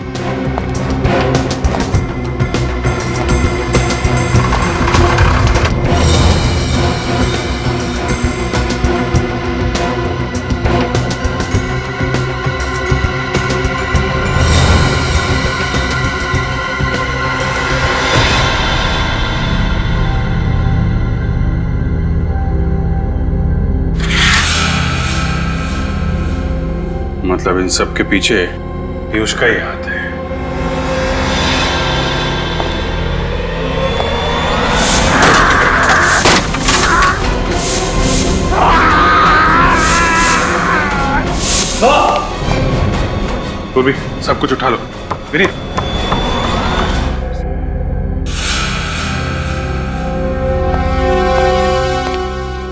मतलब इन सब के पीछे पीयूष का ही हाथ है। पूर्वी, सब कुछ उठा लो। विनीत,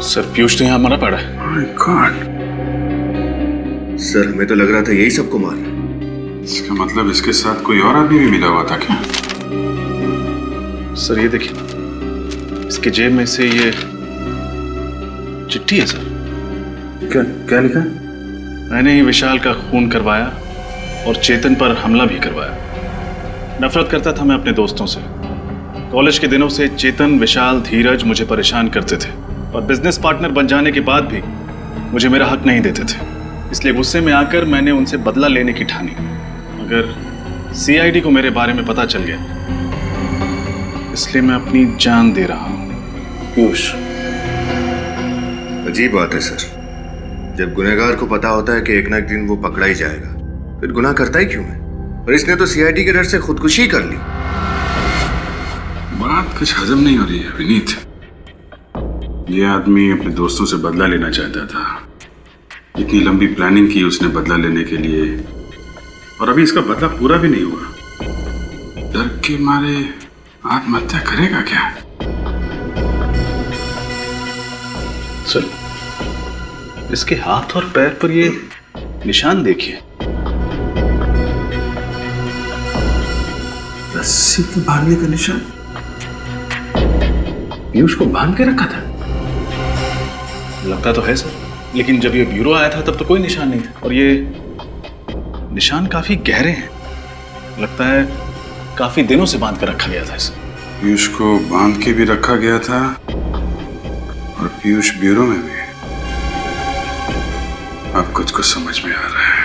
सर पीयूष तो यहाँ मरा पड़ा है। My God. सर हमें तो लग रहा था यही सबको मार रहा। इसका मतलब इसके साथ कोई और आदमी भी मिला हुआ था क्या? सर ये देखिए, इसके जेब में से ये चिट्ठी है सर। क्या लिखा? मैंने ही विशाल का खून करवाया और चेतन पर हमला भी करवाया। नफरत करता था मैं अपने दोस्तों से। कॉलेज के दिनों से चेतन, विशाल, धीरज मुझे परेशान करते थे और बिजनेस पार्टनर बन जाने के बाद भी मुझे मेरा हक नहीं देते थे। इसलिए गुस्से में आकर मैंने उनसे बदला लेने की ठानी। मगर सीआईडी को मेरे बारे में पता चल गया, इसलिए मैं अपनी जान दे रहा हूं। पीयूष, अजीब बात है सर, जब गुनहगार को पता होता है कि एक ना एक दिन वो पकड़ा ही जाएगा, फिर गुनाह करता ही क्यों है? और इसने तो सीआईडी के डर से खुदकुशी कर ली। बात कुछ हजम नहीं हो रही है विनीत। ये आदमी अपने दोस्तों से बदला लेना चाहता था। इतनी लंबी प्लानिंग की उसने बदला लेने के लिए, और अभी इसका बदला पूरा भी नहीं हुआ। डर के मारे आत्महत्या करेगा क्या? सर, इसके हाथ और पैर पर ये निशान देखिए। रस्सी के बांधने का निशान। पीयूष को बांध के रखा था। लगता तो है सर, लेकिन जब ये ब्यूरो आया था तब तो कोई निशान नहीं था। और ये निशान काफी गहरे हैं, लगता है काफी दिनों से बांध कर रखा गया था इसे। पीयूष को बांध के भी रखा गया था और पीयूष ब्यूरो में भी। अब कुछ कुछ समझ में आ रहा है।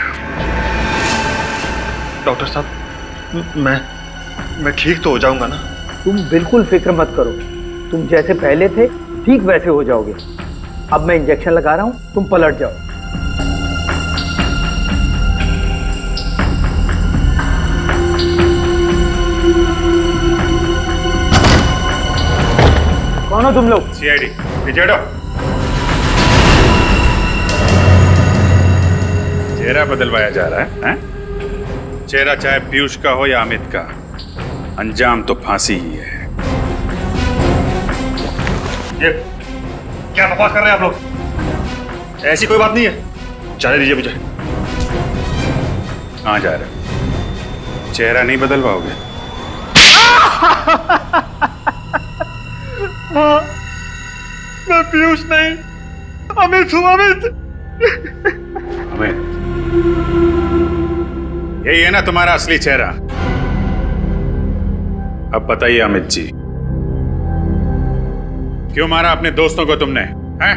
डॉक्टर साहब, मैं ठीक तो हो जाऊंगा ना? तुम बिल्कुल फिक्र मत करो, तुम जैसे पहले थे ठीक वैसे हो जाओगे। अब मैं इंजेक्शन लगा रहा हूं, तुम पलट जाओ। कौन हो तुम लोग? सीआईडी, पीछे हटो। चेहरा बदलवाया जा रहा है, हैं? चेहरा चाहे पीयूष का हो या अमित का, अंजाम तो फांसी ही है। ये क्या बकवास कर रहे हैं आप लोग? ऐसी कोई बात नहीं है, जाने दीजिए मुझे। कहाँ जा रहे हो? चेहरा नहीं बदलवाओगे? हाँ, मैं पीयूष नहीं, अमित हूँ। अमित, यही है ना तुम्हारा असली चेहरा? अब बताइए अमित जी, क्यों मारा अपने दोस्तों को तुमने? हैं?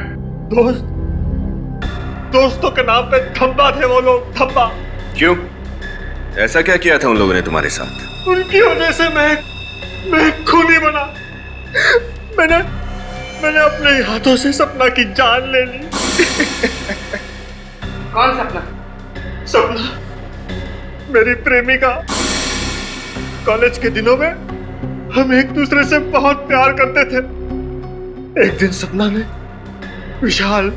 दोस्तों के नाम पे धब्बा थे वो लोग, धब्बा। क्यों? ऐसा क्या किया था उन लोगों ने तुम्हारे साथ? उनकी वजह से मैं खूनी बना। मैंने अपने हाथों से सपना की जान ले ली। कौन सपना? सपना मेरी प्रेमिका। कॉलेज के दिनों में हम एक दूसरे से बहुत प्यार करते थे। एक दिन सपना ने विशाल,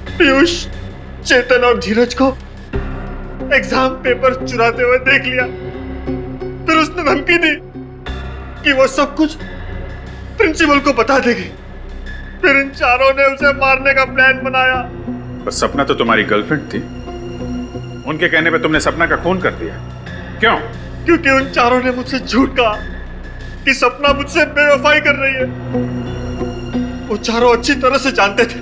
पीयूष, चेतन और धीरज को एग्जाम पेपर चुराते हुए देख लिया। फिर उसने धमकी दी कि वो सब कुछ प्रिंसिपल को बता देगी। फिर इन चारों ने उसे मारने का प्लान बनाया। बस सपना तो तुम्हारी गर्लफ्रेंड थी, उनके कहने पे तुमने सपना का खून कर दिया। क्यों? क्योंकि उन चारों ने मुझसे झूठ कहा कि सपना मुझसे बेवफाई कर रही है। वो चारों अच्छी तरह से जानते थे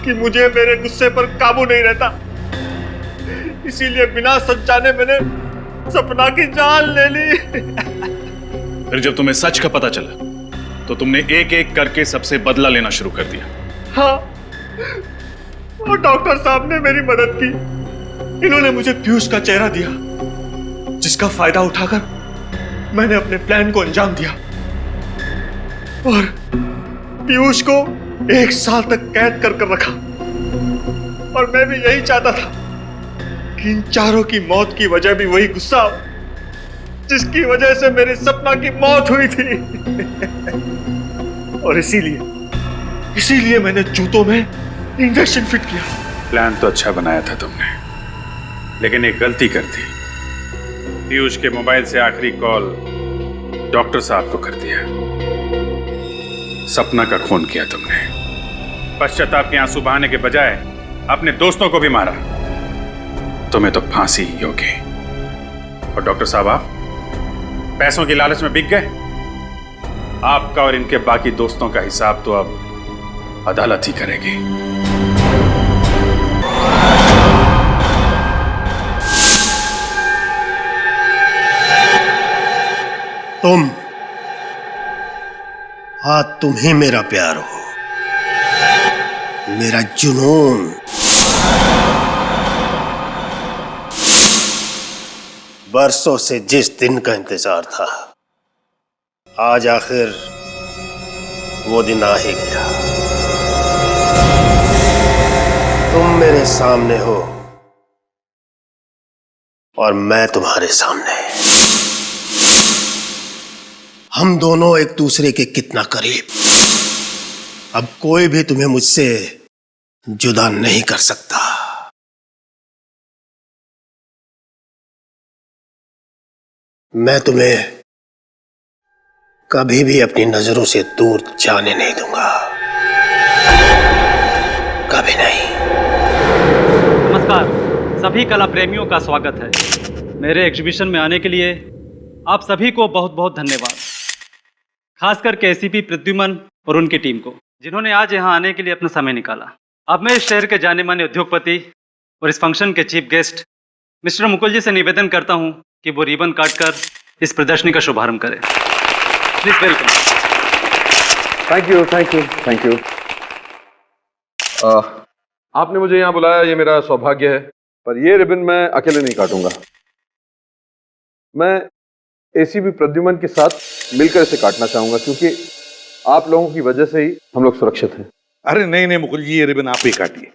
कि मुझे मेरे गुस्से पर काबू नहीं रहता, इसीलिए बिना सच जाने मैंने सपना की जान ले ली। फिर जब तुम्हें सच का पता चला तो तुमने एक एक करके सबसे बदला लेना शुरू कर दिया। हाँ, और डॉक्टर साहब ने मेरी मदद की। इन्होंने मुझे पीयूष का चेहरा दिया, जिसका फायदा उठाकर मैंने अपने प्लान को अंजाम दिया और पीयूष को 1 साल तक कैद कर रखा। और मैं भी यही चाहता था कि इन चारों की मौत की वजह भी वही गुस्सा हो जिसकी वजह से मेरी सपना की मौत हुई थी। और इसीलिए मैंने जूतों में इंजेक्शन फिट किया। प्लान तो अच्छा बनाया था तुमने, लेकिन एक गलती कर दी। पीयूष के मोबाइल से आखिरी कॉल डॉक्टर साहब को कर दिया। सपना का खून किया तुमने। पश्चाताप के आंसू बहाने के बजाय अपने दोस्तों को भी मारा। तुम्हें तो फांसी ही होगी। और डॉक्टर साहब, आप पैसों की लालच में बिक गए। आपका और इनके बाकी दोस्तों का हिसाब तो अब अदालत ही करेगी। तुम ही मेरा प्यार हो, मेरा जुनून। बरसों से जिस दिन का इंतजार था, आज आखिर वो दिन आ ही गया। तुम मेरे सामने हो और मैं तुम्हारे सामने। हम दोनों एक दूसरे के कितना करीब। अब कोई भी तुम्हें मुझसे जुदा नहीं कर सकता। मैं तुम्हें कभी भी अपनी नजरों से दूर जाने नहीं दूंगा, कभी नहीं। नमस्कार, सभी कला प्रेमियों का स्वागत है। मेरे एग्जीबिशन में आने के लिए आप सभी को बहुत बहुत धन्यवाद। खासकर एसीपी प्रद्युमन और उनकी टीम को, जिन्होंने आज यहाँ आने के लिए अपना समय निकाला। अब मैं इस शहर के जाने माने उद्योगपति और इस फंक्शन के चीफ गेस्ट मिस्टर मुकुल जी से निवेदन करता हूँ कि वो रिबन काटकर इस प्रदर्शनी का शुभारंभ करें। Please welcome. Thank you. आपने मुझे यहाँ बुलाया, ये मेरा सौभाग्य है, पर ये रिबन मैं अकेले नहीं काटूंगा। मैं एसीपी प्रद्युमन के साथ मिलकर इसे काटना चाहूंगा, क्योंकि आप लोगों की वजह से ही हम लोग सुरक्षित हैं। अरे नहीं मुकुल जी, ये रिबन आप ही काटिए।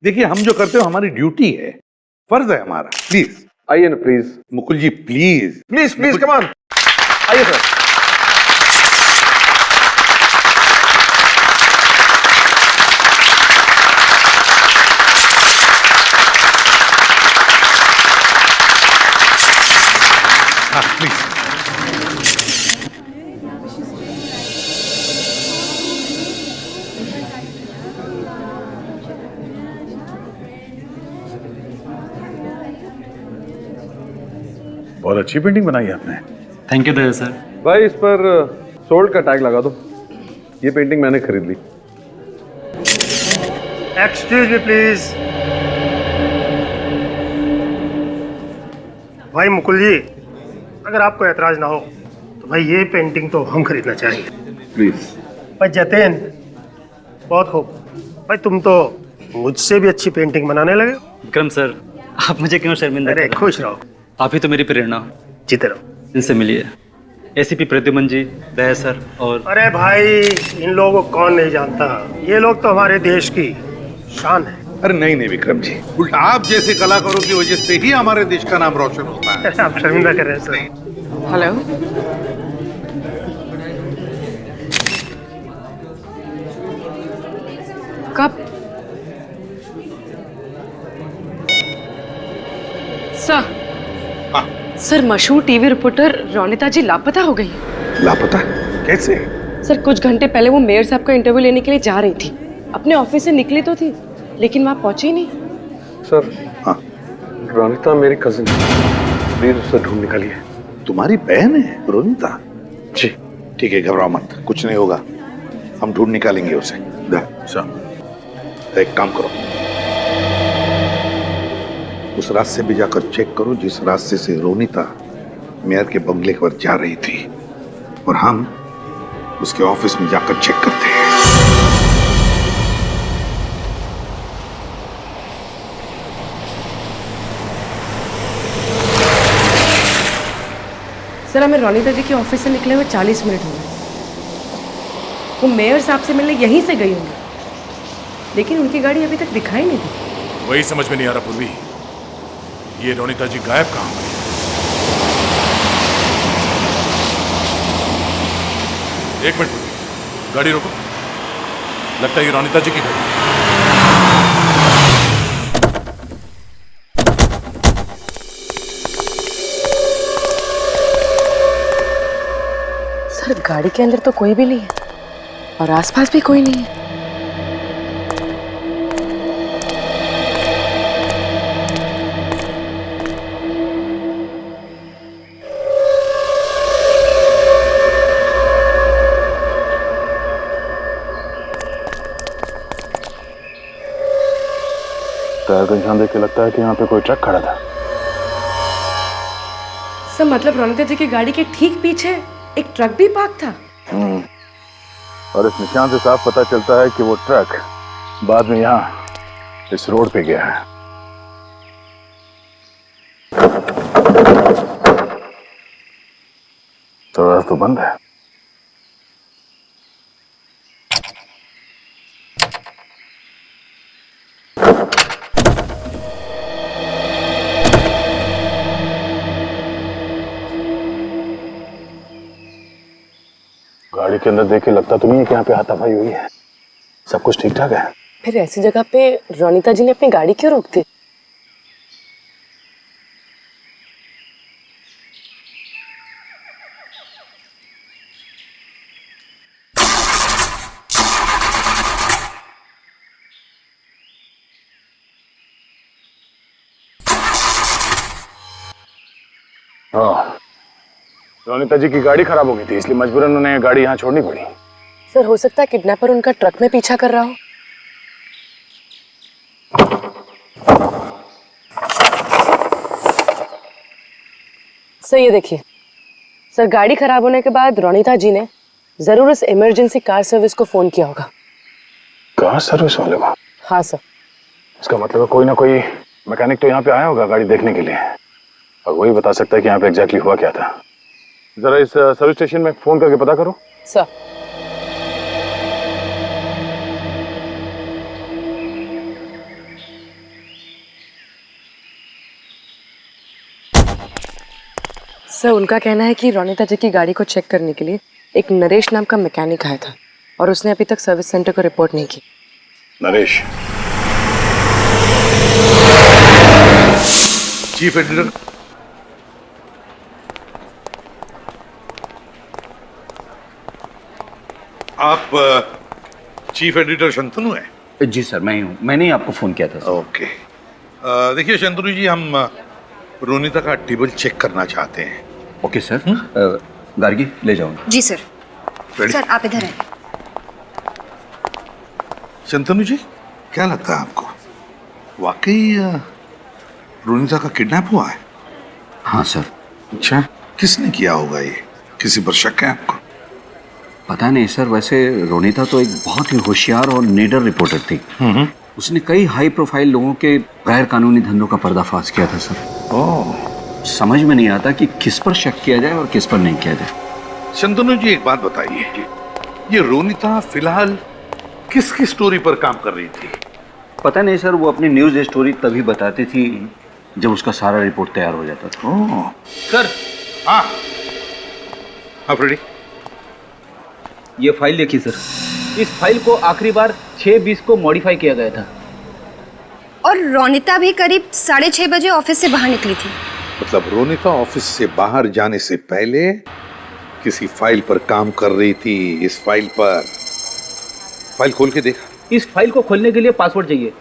देखिए, हम जो करते हो हमारी ड्यूटी है, फर्ज है हमारा। प्लीज आइए ना, please Mukul ji, please please come on, आइए सर। हाँ प्लीज। बहुत अच्छी पेंटिंग बनाई है आपने। Thank you Daya sir. भाई, इस पर सोल्ड का टैग लगा दो। ये पेंटिंग मैंने खरीद ली। Excuse me please. भाई मुकुल जी, अगर आपको एतराज ना हो तो भाई ये पेंटिंग तो हम खरीदना चाहेंगे। प्लीज। भाई जतेन, बहुत खूब। भाई तुम तो मुझसे भी अच्छी पेंटिंग बनाने लगे। विक्रम सर, आप मुझे क्यों शर्मिंदा कर रहे हैं? खुश रहो। आप ही तो मेरी प्रेरणा हो। जीते रहो। इनसे मिलिए, एसीपी प्रद्युमन जी, दया सर और। अरे भाई, इन लोगों को कौन नहीं जानता। ये लोग तो हमारे देश की शान है। अरे नहीं विक्रम जी, उल्टा आप जैसे कलाकारों की वजह से ही हमारे देश का नाम रोशन होता है। आप शर्मिंदा कर रहे हैं सर। हेलो, कब? सर, सर मशहूर टीवी रिपोर्टर रोनिता जी लापता हो गई। लापता? कैसे? सर कुछ घंटे पहले वो मेयर साहब का इंटरव्यू लेने के लिए जा रही थी, अपने ऑफिस से निकली तो थी लेकिन वहां पहुंची नहीं। सर हाँ, रोनिता मेरी कजिन है, प्लीज उसे ढूंढ निकालिए। तुम्हारी बहन है रोनिता? जी ठीक है, घबराओ मत, कुछ नहीं होगा, हम ढूंढ निकालेंगे उसे। एक काम करो, उस रास्ते भी जाकर चेक करो जिस रास्ते से रोनिता मेयर के बंगले पर जा रही थी, और हम उसके ऑफिस में जाकर चेक करते हैं। सर हमें रोनिता जी के ऑफिस से निकले हुए 40 मिनट हो गए। वो मेयर साहब से मिलने यहीं से गई होंगी, लेकिन उनकी गाड़ी अभी तक दिखाई नहीं दी। वही समझ में नहीं आ रहा पूर्वी, ये रोनिता जी गायब कहाँ हुई? एक मिनट, गाड़ी रोको, लगता है ये रोनिता जी की गाड़ी है। सर गाड़ी के अंदर तो कोई भी नहीं है और आसपास भी कोई नहीं है। टायर का निशान देख के लगता है कि यहाँ पे कोई ट्रक खड़ा था। सर मतलब रोनिता जी की गाड़ी के ठीक पीछे एक ट्रक भी पार्क था। और इस निशान से साफ पता चलता है कि वो ट्रक बाद में यहाँ इस रोड पे गया है। तो रास्ता तो बंद है। गाड़ी के अंदर देख के लगता तो नहीं है कि यहाँ पे हाथापाई हुई है। सब कुछ ठीक ठाक है। फिर ऐसी जगह पे रोनिता जी ने अपनी गाड़ी क्यों रोक दी? हाँ, रोनिता जी की गाड़ी खराब हो गई थी, इसलिए मजबूरन उन्हें गाड़ी यहाँ छोड़नी पड़ी। सर हो सकता है किडनैपर उनका ट्रक में पीछा कर रहा हो। सर ये देखिए, सर गाड़ी खराब होने के बाद रोनिता जी ने जरूर इस इमरजेंसी कार सर्विस को फोन किया होगा। कार सर्विस वाले को? हाँ सर। इसका मतलब है कोई ना कोई मैकेनिक तो यहाँ पे आया होगा गाड़ी देखने के लिए, और वही बता सकता है कि यहाँ पे एग्जैक्टली हुआ क्या था। जरा इस सर्विस स्टेशन में फोन करके पता करो। सर। सर उनका कहना है कि रोनिता जी की गाड़ी को चेक करने के लिए एक नरेश नाम का मैकेनिक आया था और उसने अभी तक सर्विस सेंटर को रिपोर्ट नहीं की। नरेश? चीफ एडिटर, आप चीफ एडिटर शंतनु हैं? जी सर, मैं ही हूँ। मैंने ही आपको फोन किया था। ओके, देखिए शंतनु जी, हम रोनिता का टेबल चेक करना चाहते हैं। Okay sir. गार्गी ले जाओ। जी सर। Ready? सर आप इधर हैं। शंतनु जी, क्या लगता है आपको, वाकई रोनिता का किडनैप हुआ है? हाँ सर। अच्छा, किसने किया होगा ये? किसी पर शक है आपको? पता नहीं सर, वैसे रोनिता तो एक बहुत ही होशियार और निडर रिपोर्टर थी। उसने कई हाई प्रोफाइल लोगों के गैर कानूनी धंधों का पर्दाफाश किया था सर। ओह, समझ में नहीं आता कि किस पर शक किया जाए और किस पर नहीं किया जाए। शंतनु जी एक बात बताइए, ये रोनिता फिलहाल किसकी स्टोरी पर काम कर रही थी? पता नहीं सर, वो अपनी न्यूज स्टोरी तभी बताती थी जब उसका सारा रिपोर्ट तैयार हो जाता था। Oh sir. हाँ हाँ फ्रेडी, ये फाइल देखिए सर। इस फाइल को आखिरी बार 6:20 को मॉडिफाई किया गया था। और रोनिता भी करीब 6:30 बजे ऑफिस से बाहर निकली थी। मतलब रोनिता ऑफिस से बाहर जाने से पहले किसी फाइल पर काम कर रही थी। इस फाइल पर, फाइल खोल के देखा। इस फाइल को खोलने के लिए पासवर्ड चाहिए।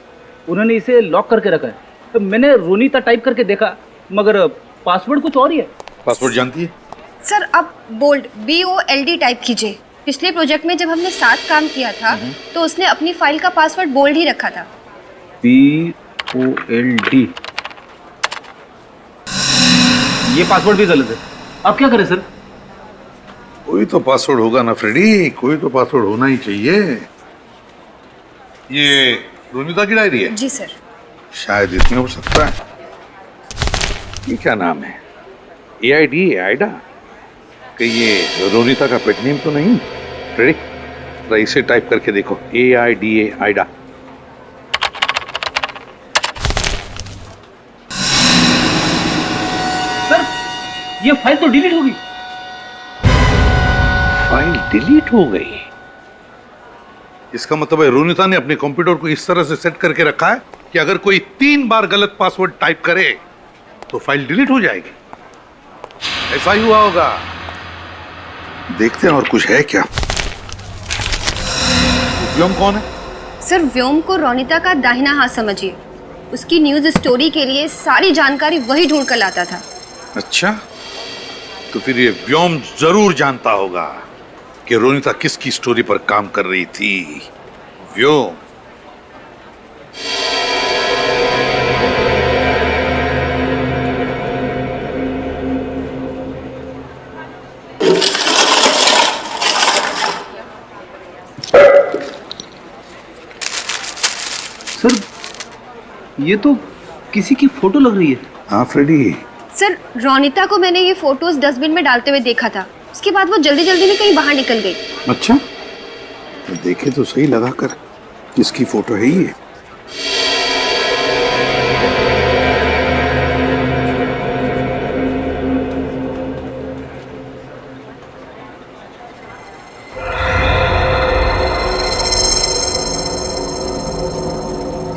उन्होंने इसे लॉक करके रखा है। तो मैंने रोनीता टाइप करके देखा, मगर पासवर्ड कुछ और ही है। पासवर्ड जानती है? सर अब बोल्ड BOLD टाइप कीजिए। पिछले प्रोजेक्ट में जब हमने साथ काम किया था तो उसने अपनी फाइल का पासवर्ड बोल्ड ही रखा था। BOLD। ये पासवर्ड भी गलत है। अब क्या करें सर? कोई तो पासवर्ड होगा ना फ्रेडी, कोई तो पासवर्ड होना ही चाहिए। ये रोनिता की डायरी है? जी सर। शायद इसमें हो सकता है। ये क्या नाम है? AID, Aida? कि ये रोनिता का पेट नेम तो नहीं? फ्रेडी, जरा इसे टाइप करके देखो। AIDA, Aida. सर ये फाइल तो डिलीट होगी। फाइल डिलीट हो गई? इसका मतलब है रोनिता ने अपने कंप्यूटर को इस तरह से सेट करके रखा है कि अगर कोई 3 बार गलत पासवर्ड टाइप करे तो फाइल डिलीट हो जाएगी। ऐसा ही हुआ होगा। देखते हैं और कुछ है क्या। व्योम कौन है? सर व्योम को रोनिता का दाहिना हाथ समझिए। उसकी न्यूज स्टोरी के लिए सारी जानकारी वही ढूंढ कर लाता था। अच्छा, तो फिर ये व्योम जरूर जानता होगा कि रोनिता किसकी स्टोरी पर काम कर रही थी। व्योम। सर ये तो किसी की फोटो लग रही है। हाँ फ्रेडी। सर रोनिता को मैंने ये फोटोज डस्टबिन में डालते हुए देखा था। उसके बाद वो जल्दी जल्दी में कहीं बाहर निकल गई। अच्छा, तो देखे तो सही लगा कर किसकी फोटो है ये।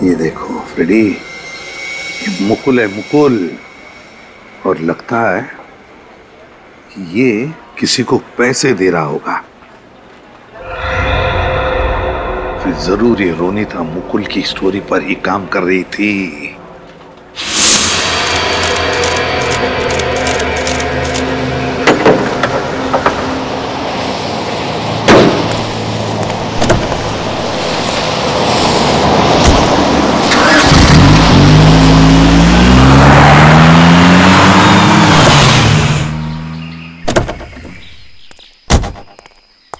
ये देखो फ्रेडी, ये मुकुल है, मुकुल। और लगता है कि ये किसी को पैसे दे रहा होगा। फिर जरूर ये रोनिता मुकुल की स्टोरी पर ही काम कर रही थी।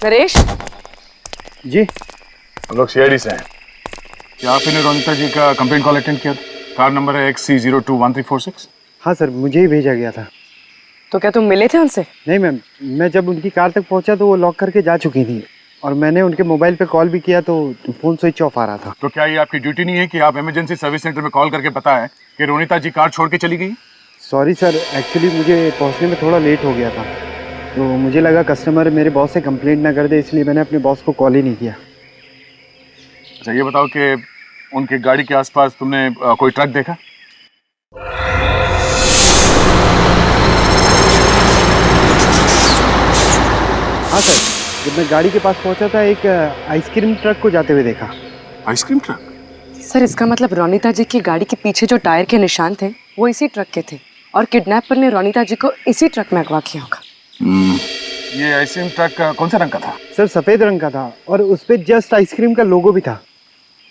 नरेश जी, हम लोग CID से हैं। क्या आपने रोनिता जी का कंप्लेंट कॉल अटेंड किया? कार नंबर है XC021346। हाँ सर, मुझे ही भेजा गया था। तो क्या तुम मिले थे उनसे? नहीं मैम, मैं जब उनकी कार तक पहुंचा तो वो लॉक करके जा चुकी थी और मैंने उनके मोबाइल पे कॉल भी किया तो फोन स्विच ऑफ आ रहा था। तो क्या ये आपकी ड्यूटी नहीं है कि आप इमरजेंसी सर्विस सेंटर में कॉल करके बताएं कि रोनिता जी कार छोड़ के चली गई? सॉरी सर, एक्चुअली मुझे पहुंचने में थोड़ा लेट हो गया था, तो मुझे लगा कस्टमर मेरे बॉस से कंप्लेंट ना कर दे, इसलिए मैंने अपने बॉस को कॉल ही नहीं किया। अच्छा ये बताओ कि उनकी गाड़ी के आसपास तुमने कोई ट्रक देखा? हाँ सर, जब मैं गाड़ी के पास पहुंचा था एक आइसक्रीम ट्रक को जाते हुए देखा। Ice cream truck? सर इसका मतलब रोनिता जी की गाड़ी के पीछे जो टायर के निशान थे वो इसी ट्रक के थे और किडनैपर ने रोनिता जी को इसी ट्रक में अगवा किया होगा। ये आइसक्रीम ट्रक कौन सा रंग का था? सर सफेद रंग का था और उस पे जस्ट आइसक्रीम का लोगो भी था।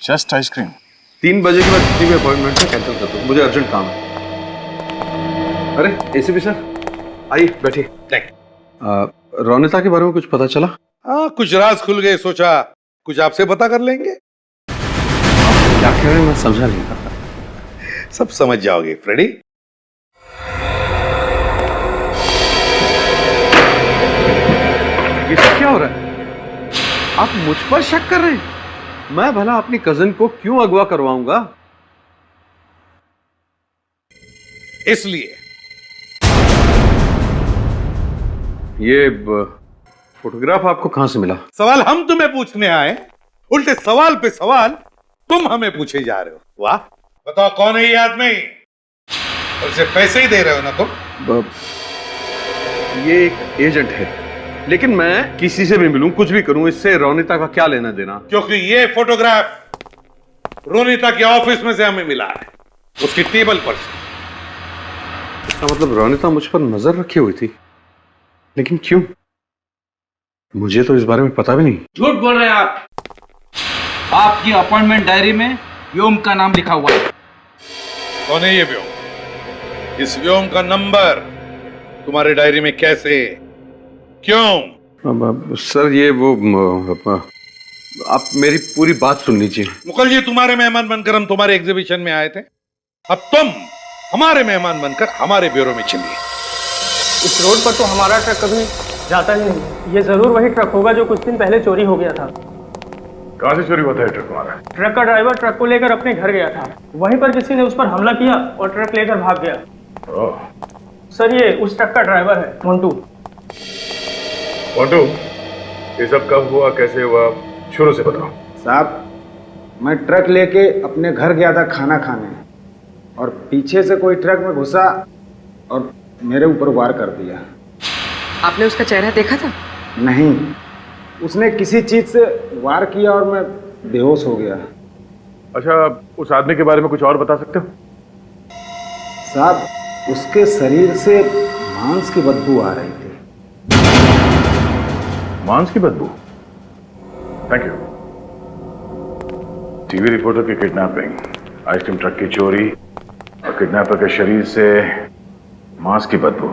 Just ice cream? 3 बजे के बाद किसी भी अपॉइंटमेंट है कैंसिल कर दो, मुझे अर्जेंट काम है। अरे ACP सर आइए बैठिए। रोनिता के बारे में कुछ पता चला? हाँ, कुछ राज खुल गए, सोचा कुछ आपसे पता कर लेंगे। क्या कह रहे हैं, मैं समझा नहीं। सब समझ जाओगे फ्रेडी। ये सब क्या हो रहा है? आप मुझ पर शक कर रहे हैं? मैं भला अपनी कजन को क्यों अगवा करवाऊंगा? इसलिए ये फोटोग्राफ आपको कहां से मिला? सवाल हम तुम्हें पूछने आए, उल्टे सवाल पे सवाल तुम हमें पूछे जा रहे हो। वाह, बताओ कौन है ये आदमी? और उसे पैसे ही दे रहे हो ना तुम? ये एक एजेंट है, लेकिन मैं किसी से भी मिलूं, कुछ भी करूं, इससे रोनिता का क्या लेना देना? क्योंकि ये फोटोग्राफ रोनिता के ऑफिस में से हमें मिला है, उसकी टेबल पर से। इसका मतलब रोनिता मुझ पर नजर रखी हुई थी, लेकिन क्यों? मुझे तो इस बारे में पता भी नहीं। झूठ बोल रहे हैं आप। आपकी अपॉइंटमेंट डायरी में व्योम का नाम लिखा हुआ है। कौन है ये व्योम? इस व्योम का नंबर तुम्हारे डायरी में कैसे? क्यों? सर ये वो आप मेरी पूरी बात सुन लीजिए। मुकुल जी, तुम्हारे मेहमान बनकर हम तुम्हारे एग्जीबिशन में आए थे, अब तुम हमारे मेहमान बनकर हमारे ब्यूरो में चलिए। इस रोड पर तो हमारा ट्रक कभी जाता ही नहीं। ये जरूर वही ट्रक होगा जो कुछ दिन पहले चोरी हो गया था। कहां से चोरी हुआ था ट्रक हमारा? ट्रक का ड्राइवर ट्रक को लेकर अपने घर गया था, वहीं पर किसी ने उस पर हमला किया और ट्रक लेकर भाग गया। सर ये उस ट्रक का ड्राइवर है, मोंटू। मोंटू, ये सब कब हुआ, कैसे हुआ, शुरू से बताओ। साहब, मैं ट्रक लेके अपने घर गया था खाना खाने, और पीछे से कोई ट्रक में घुसा और मेरे ऊपर वार कर दिया। आपने उसका चेहरा देखा था? नहीं, उसने किसी चीज से वार किया और मैं बेहोश हो गया। अच्छा, उस आदमी के बारे में कुछ और बता सकते हो? साहब, उसके शरीर से मांस की बदबू आ रही थी। मांस की बदबू? Thank you. टीवी रिपोर्टर की किडनैपिंग, आइसक्रीम ट्रक की चोरी और किडनैपर के शरीर से मांस की बदबू,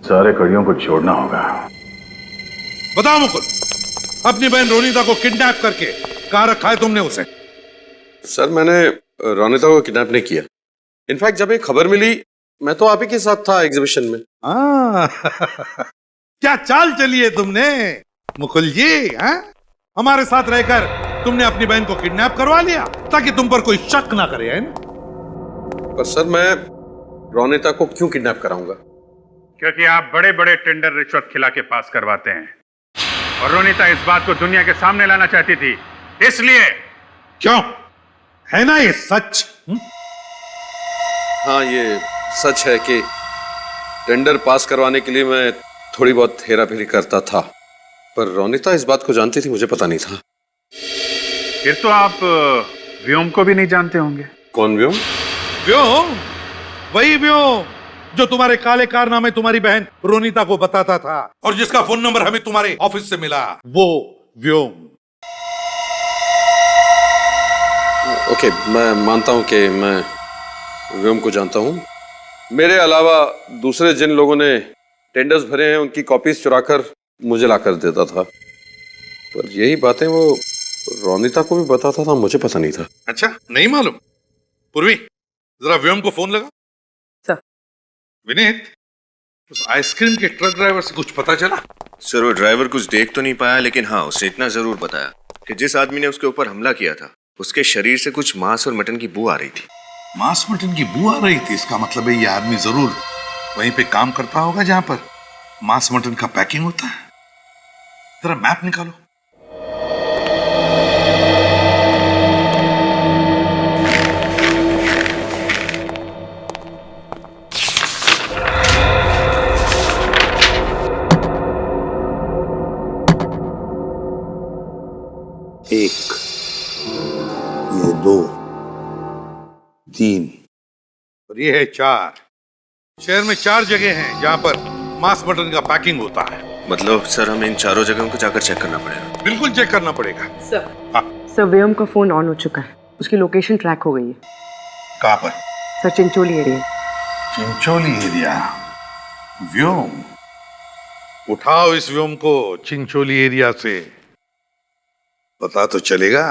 सारे कड़ियों को जोड़ना होगा। बताओ मुकुल, अपनी बहन रोनिता को किडनैप करके कहां रखा है तुमने उसे? सर, मैंने रोनिता को किडनैप नहीं किया। इनफैक्ट जब ये खबर मिली, मैं तो आप ही के साथ था एग्जीबिशन में। क्या चाल चली है तुमने मुकुल जी? हमारे साथ रहकर तुमने अपनी बहन को किडनैप करवा लिया ताकि तुम पर कोई शक ना करे, है ना? पर सर, मैं रोनिता को क्यों किडनैप कराऊंगा? क्योंकि आप बड़े बड़े टेंडर रिश्वत खिला के पास करवाते हैं, और रोनिता इस बात को दुनिया के सामने लाना चाहती थी, इसलिए। क्यों? है ना ये सच? हाँ, ये सच है कि टेंडर पास करवाने के लिए मैं थोड़ी बहुत हेरा फेरी करता था, पर रोनिता इस बात को जानती थी, मुझे पता नहीं था। फिर तो आप व्योम को भी नहीं जानते होंगे। कौन व्योम? व्योम, वही व्योम जो तुम्हारे काले कारनामे तुम्हारी बहन रोनिता को बताता था और जिसका फोन नंबर हमें तुम्हारे ऑफिस से मिला, वो व्योम। ओके, मैं मानता हूं कि मैं व्योम को जानता हूं। मेरे अलावा दूसरे जिन लोगों ने टेंडर्स भरे हैं, उनकी कॉपीज चुराकर मुझे लाकर देता था, पर यही बातें वो रोनिता को भी बताता था, मुझे पता नहीं था। अच्छा, नहीं मालूम? पूर्वी, जरा व्योम को फोन लगा। सर। विनीत, उस आइसक्रीम के ट्रक ड्राइवर से कुछ पता चला? सर, वो ड्राइवर कुछ देख तो नहीं पाया, लेकिन हाँ, उसने इतना जरूर बताया कि जिस आदमी ने उसके ऊपर हमला किया था, उसके शरीर से कुछ मांस और मटन की बू आ रही थी। मांस मटन की बू आ रही थी? इसका मतलब है ये आदमी जरूर वहीं पे काम करता होगा जहां पर मांस मटन का पैकिंग होता है। जरा मैप निकालो। एक, ये 2, 3 और ये है 4। शहर में 4 जगह हैं जहां पर मांस मटन का पैकिंग होता है। मतलब सर, हमें इन चारों जगहों को जाकर चेक करना पड़ेगा। बिल्कुल चेक करना पड़ेगा। सर, व्योम का फोन ऑन हो चुका है, उसकी लोकेशन ट्रैक हो गई है। कहां पर? Sir, Chincholi area. Chincholi area? Vyom? उठाओ इस व्योम को चिंचोली एरिया से, पता तो चलेगा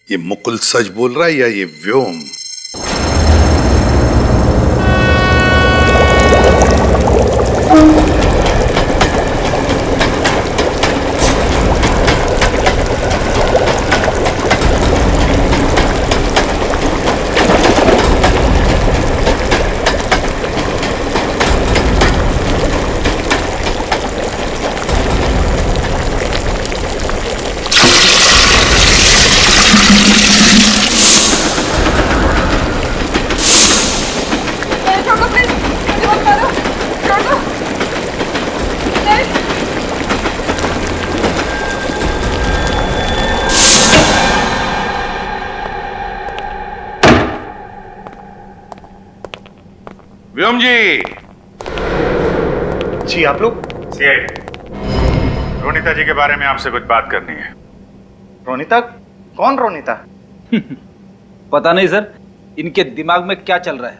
ये मुकुल सच बोल रहा है या ये व्योम। व्योम जी। जी आप लोग? सीआईडी, रोनिता जी के बारे में आपसे कुछ बात करनी है। रोनिता? कौन रोनिता? पता नहीं सर, इनके दिमाग में क्या चल रहा है।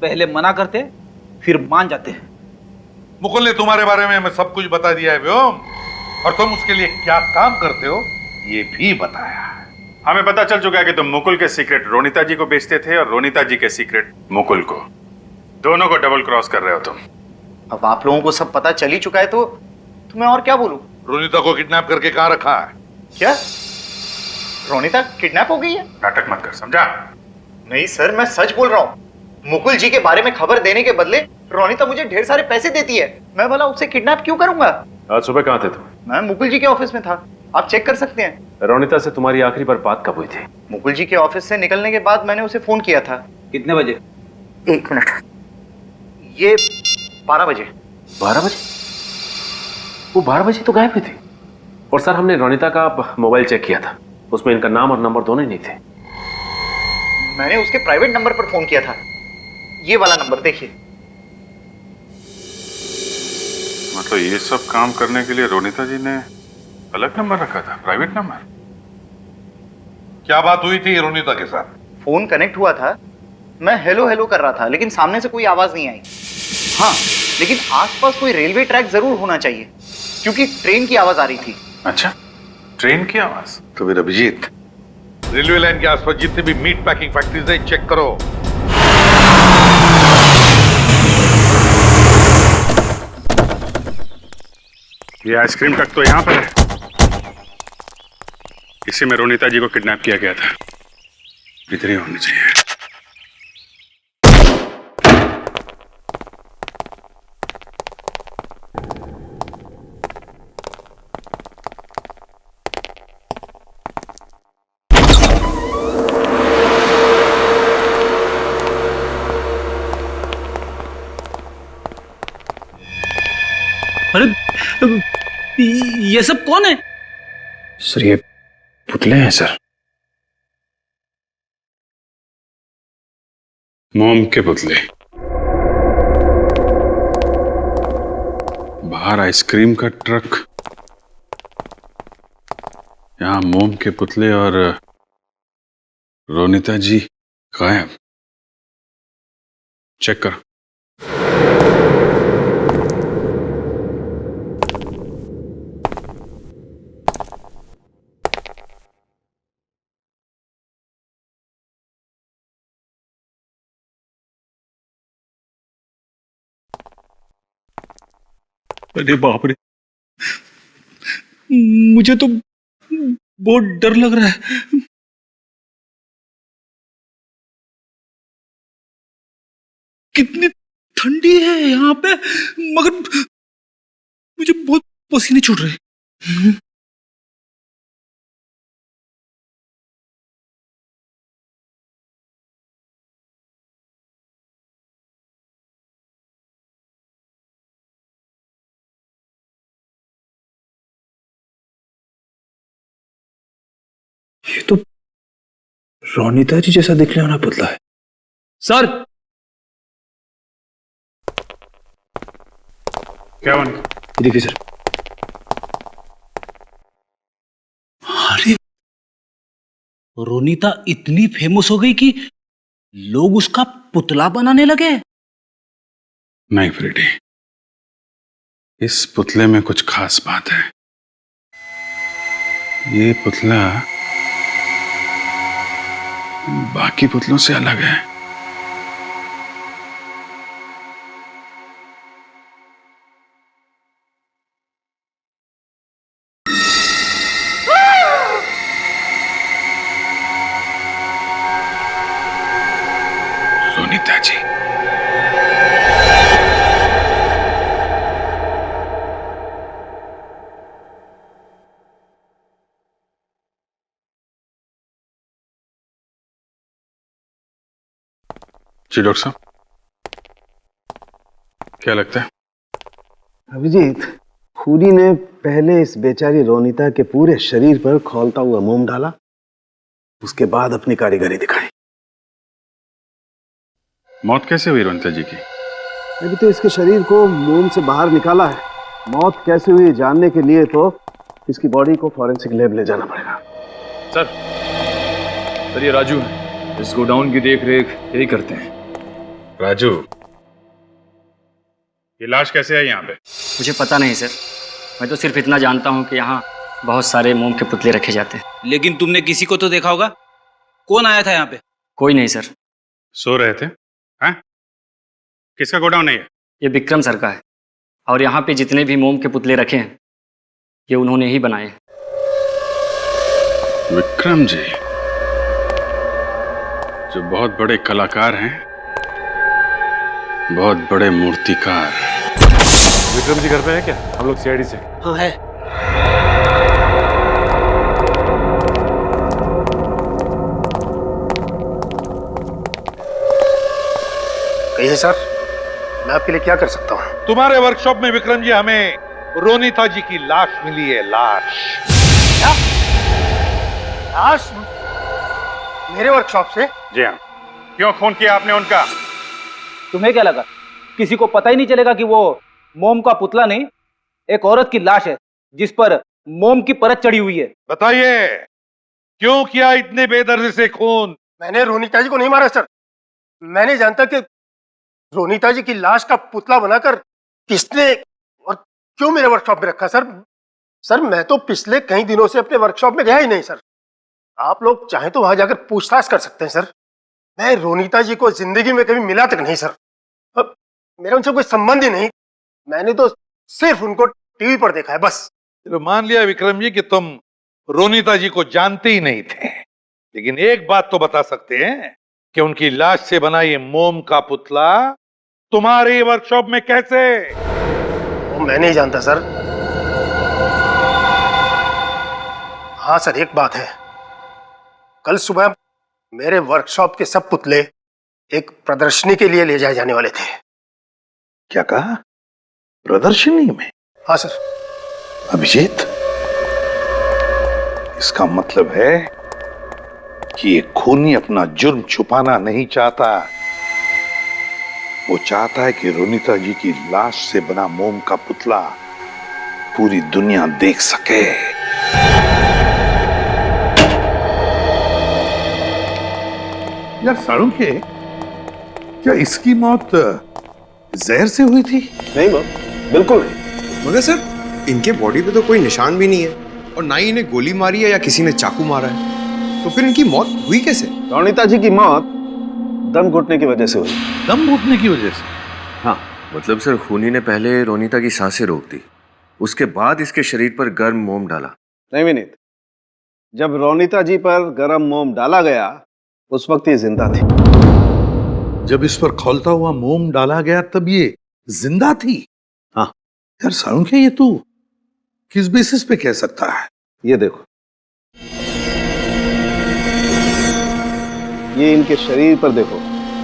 पहले मना करते फिर मान जाते हैं। मुकुल ने तुम्हारे बारे में हमें सब कुछ बता दिया है व्योम, और तुम उसके लिए क्या काम करते हो ये भी बताया। हमें पता चल चुका है कि तुम मुकुल के सीक्रेट रोनिता जी को बेचते थे और रोनिता जी के सीक्रेट मुकुल को। दोनों को डबल क्रॉस कर रहे हो तुम। अब आप लोगों को सब पता चल ही चुका है तो मैं और क्या बोलूं? रोनिता को किडनैप करके कहाँ रखा है? क्या रोनिता किडनैप हो गई है? नाटक मत कर, समझा? नहीं सर, मैं सच बोल रहा हूँ। मुकुल जी के बारे में खबर देने के बदले रोनिता मुझे ढेर सारे पैसे देती है। मैं भला उससे किडनैप क्यों करूंगा? आज सुबह कहाँ थे तुम? मैं मुकुल जी के ऑफिस में था, आप चेक कर सकते हैं। रोनिता से तुम्हारी आखिरी बार बात कब हुई थी? मुकुल जी के ऑफिस से निकलने के बाद मैंने उसे फोन किया था। कितने बजे? 1 मिनट, ये 12 बजे। 12 बजे? वो 12 बजे तो गायब हुई थी। और सर, हमने रोनिता का मोबाइल चेक किया था, उसमें इनका नाम और नंबर दोनों ही नहीं थे। मैंने उसके प्राइवेट नंबर पर फोन किया था, ये वाला नंबर देखिए। मतलब ये सब काम करने के लिए रोनिता जी ने अलग नंबर रखा था, प्राइवेट नंबर? क्या बात हुई थी रोनिता के साथ? फोन कनेक्ट हुआ था, मैं हेलो हेलो कर रहा था, लेकिन सामने से कोई आवाज नहीं आई। हाँ, लेकिन आसपास कोई रेलवे ट्रैक जरूर होना चाहिए, क्योंकि ट्रेन की आवाज आ रही थी। अच्छा, ट्रेन की आवाज? तो फिर अभिजीत, रेलवे लाइन के आसपास जितने भी मीट पैकिंग फैक्ट्रीज है चेक करो। ये आइसक्रीम ट्रक तो यहाँ पर है। इसी में रोनिता जी को किडनैप किया गया था। इतनी होनी चाहिए। अरे ये सब कौन है? सर ये पुतले हैं सर, मोम के पुतले। बाहर आइसक्रीम का ट्रक, यहां मोम के पुतले और रोनिता जी गायब। चेक कर। अरे बाप रे, मुझे तो बहुत डर लग रहा है। कितनी ठंडी है यहाँ पे, मगर मुझे बहुत पसीने छूट रहे। ये तो रोनिता जी जैसा दिखने वाला पुतला है। सर, क्या बन? देखिए सर। अरे रोनिता इतनी फेमस हो गई कि लोग उसका पुतला बनाने लगे। नहीं फ्रेडी, इस पुतले में कुछ खास बात है। ये पुतला बाकी पुतलों से अलग है। रोनिता जी, जी डॉक्टर साहब, क्या लगता है? अभिजीत, खूनी ने पहले इस बेचारी रोनिता के पूरे शरीर पर खौलता हुआ मोम डाला, उसके बाद अपनी कारीगरी दिखाई। मौत कैसे हुई रोनिता जी की? अभी तो इसके शरीर को मोम से बाहर निकाला है। मौत कैसे हुई जानने के लिए तो इसकी बॉडी को फॉरेंसिक लैब ले जाना पड़ेगा। सर ये राजू है, इस गोडाउन की देख रेख यही करते हैं। राजू, ये लाश कैसे है यहाँ पे? मुझे पता नहीं सर, मैं तो सिर्फ इतना जानता हूँ कि यहाँ बहुत सारे मोम के पुतले रखे जाते हैं। लेकिन तुमने किसी को तो देखा होगा, कौन आया था यहाँ पे? कोई नहीं सर। सो रहे थे? हैं? किसका गोडाउन है ये विक्रम सर का है, और यहाँ पे जितने भी मोम के पुतले रखे हैं ये उन्होंने ही बनाए हैं। विक्रम जी, जो बहुत बड़े कलाकार हैं, बहुत बड़े मूर्तिकार। विक्रम जी घर पे है क्या? हम लोग सीआईडी से। हाँ है। कहिए सर, मैं आपके लिए क्या कर सकता हूँ? तुम्हारे वर्कशॉप में विक्रम जी हमें रोनीता जी की लाश मिली है। लाश? लाश? मेरे वर्कशॉप से? जी हाँ। क्यों खून किया आपने उनका? तुम्हें क्या लगा किसी को पता ही नहीं चलेगा कि वो मोम का पुतला नहीं, एक औरत की लाश है जिस पर मोम की परत चढ़ी हुई है? बताइए, क्यों किया इतने बेदर्दी से खून? मैंने रोनीता जी को नहीं मारा सर। मैं नहीं जानता कि रोनीता जी की लाश का पुतला बनाकर किसने और क्यों मेरे वर्कशॉप में रखा सर। सर मैं तो पिछले कई दिनों से अपने वर्कशॉप में गया ही नहीं सर। आप लोग चाहें तो वहां जाकर पूछताछ कर सकते हैं सर। मैं रोनीता जी को जिंदगी में कभी मिला तक नहीं सर। अब मेरा उनसे कोई संबंध ही नहीं, मैंने तो सिर्फ उनको टीवी पर देखा है बस। चलो मान लिया विक्रम जी कि तुम रोनीता जी को जानते ही नहीं थे, लेकिन एक बात तो बता सकते हैं कि उनकी लाश से बना ये मोम का पुतला तुम्हारे वर्कशॉप में कैसे? वो मैं नहीं जानता सर। हाँ सर, एक बात है, कल सुबह मेरे वर्कशॉप के सब पुतले एक प्रदर्शनी के लिए ले जाए जाने वाले थे। क्या कहा? प्रदर्शनी में? हाँ सर। अभिजीत, इसका मतलब है कि ये खूनी अपना जुर्म छुपाना नहीं चाहता। वो चाहता है कि रोनीता जी की लाश से बना मोम का पुतला पूरी दुनिया देख सके। यार साळुंखे, क्या इसकी मौत जहर से हुई थी? नहीं बिल्कुल नहीं। मगर सर इनके बॉडी पे तो कोई निशान भी नहीं है और ना ही इन्हें गोली मारी है या किसी ने चाकू मारा है, तो फिर इनकी मौत हुई कैसे? रोनीता जी की मौत दम घुटने की वजह से हुई। दम घुटने की वजह से? हाँ, मतलब सर खूनी ने पहले रोनीता की सांसें रोक दी, उसके बाद इसके शरीर पर गर्म मोम डाला। नहीं विनीत, जब रोनीता जी पर गर्म मोम डाला गया उस वक्त ये जिंदा थी। जब इस पर खौलता हुआ मोम डाला गया तब ये जिंदा थी? हाँ। यार साळुंखे, ये तू किस बेसिस पे कह सकता है? ये देखो, ये इनके शरीर पर देखो,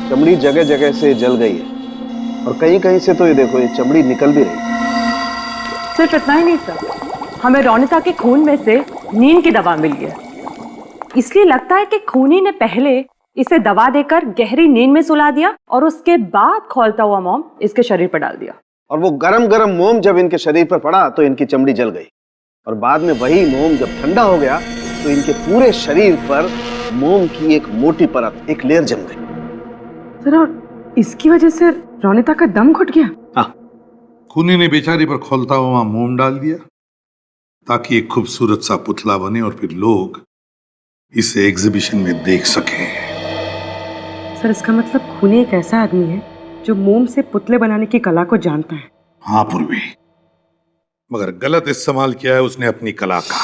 चमड़ी जगह जगह से जल गई है और कहीं कहीं से तो ये देखो ये चमड़ी निकल भी रही है। सिर्फ इतना ही नहीं सर, हमें रोनीता के खून में से नींद की दवा मिली है। इसलिए लगता है कि खूनी ने पहले इसे दवा देकर गहरी नींद में सुला दिया और उसके बाद खौलता हुआ मोम इसके शरीर पर डाल दिया। और वो गरम गरम मोम जब इनके शरीर पर पड़ा तो इनकी चमड़ी जल गई और बाद में वही मोम जब ठंडा हो गया तो इनके पूरे शरीर पर मोम की एक मोटी परत, एक लेयर जम गई। सर और इसकी वजह से रोनीता का दम घुट गया? हाँ, खूनी ने बेचारी पर खौलता हुआ मोम डाल दिया ताकि एक खूबसूरत सा पुतला बने और फिर लोग इसे एग्जीबिशन में देख सकें। सर इसका मतलब खूनी एक ऐसा आदमी है जो मोम से पुतले बनाने की कला को जानता है। हाँ पूर्वी, मगर गलत इस्तेमाल किया है उसने अपनी कला का,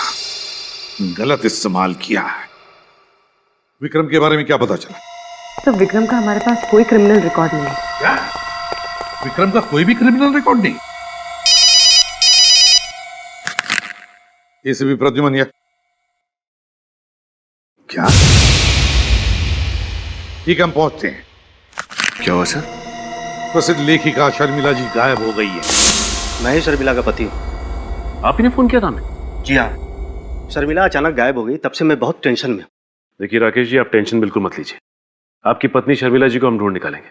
गलत इस्तेमाल किया है। विक्रम के बारे में क्या पता चला? तो विक्रम का हमारे पास कोई क्रिमिनल रिकॉर्ड नहीं है। क्या? विक्रम का कोई भी क्रिमिनल रिकॉर्ड नहीं? एसीपी प्रद्युमन या क्या? ठीक, हम पहुंचते हैं। क्या हुआ सर? प्रसिद्ध लेखिका शर्मिला जी गायब हो गई है। मैं ही शर्मिला का पति हूँ। आप ही ने फोन किया था हमें? जी हाँ, शर्मिला अचानक गायब हो गई, तब से मैं बहुत टेंशन में हूँ। देखिए राकेश जी, आप टेंशन बिल्कुल मत लीजिए, आपकी पत्नी शर्मिला जी को हम ढूंढ निकालेंगे।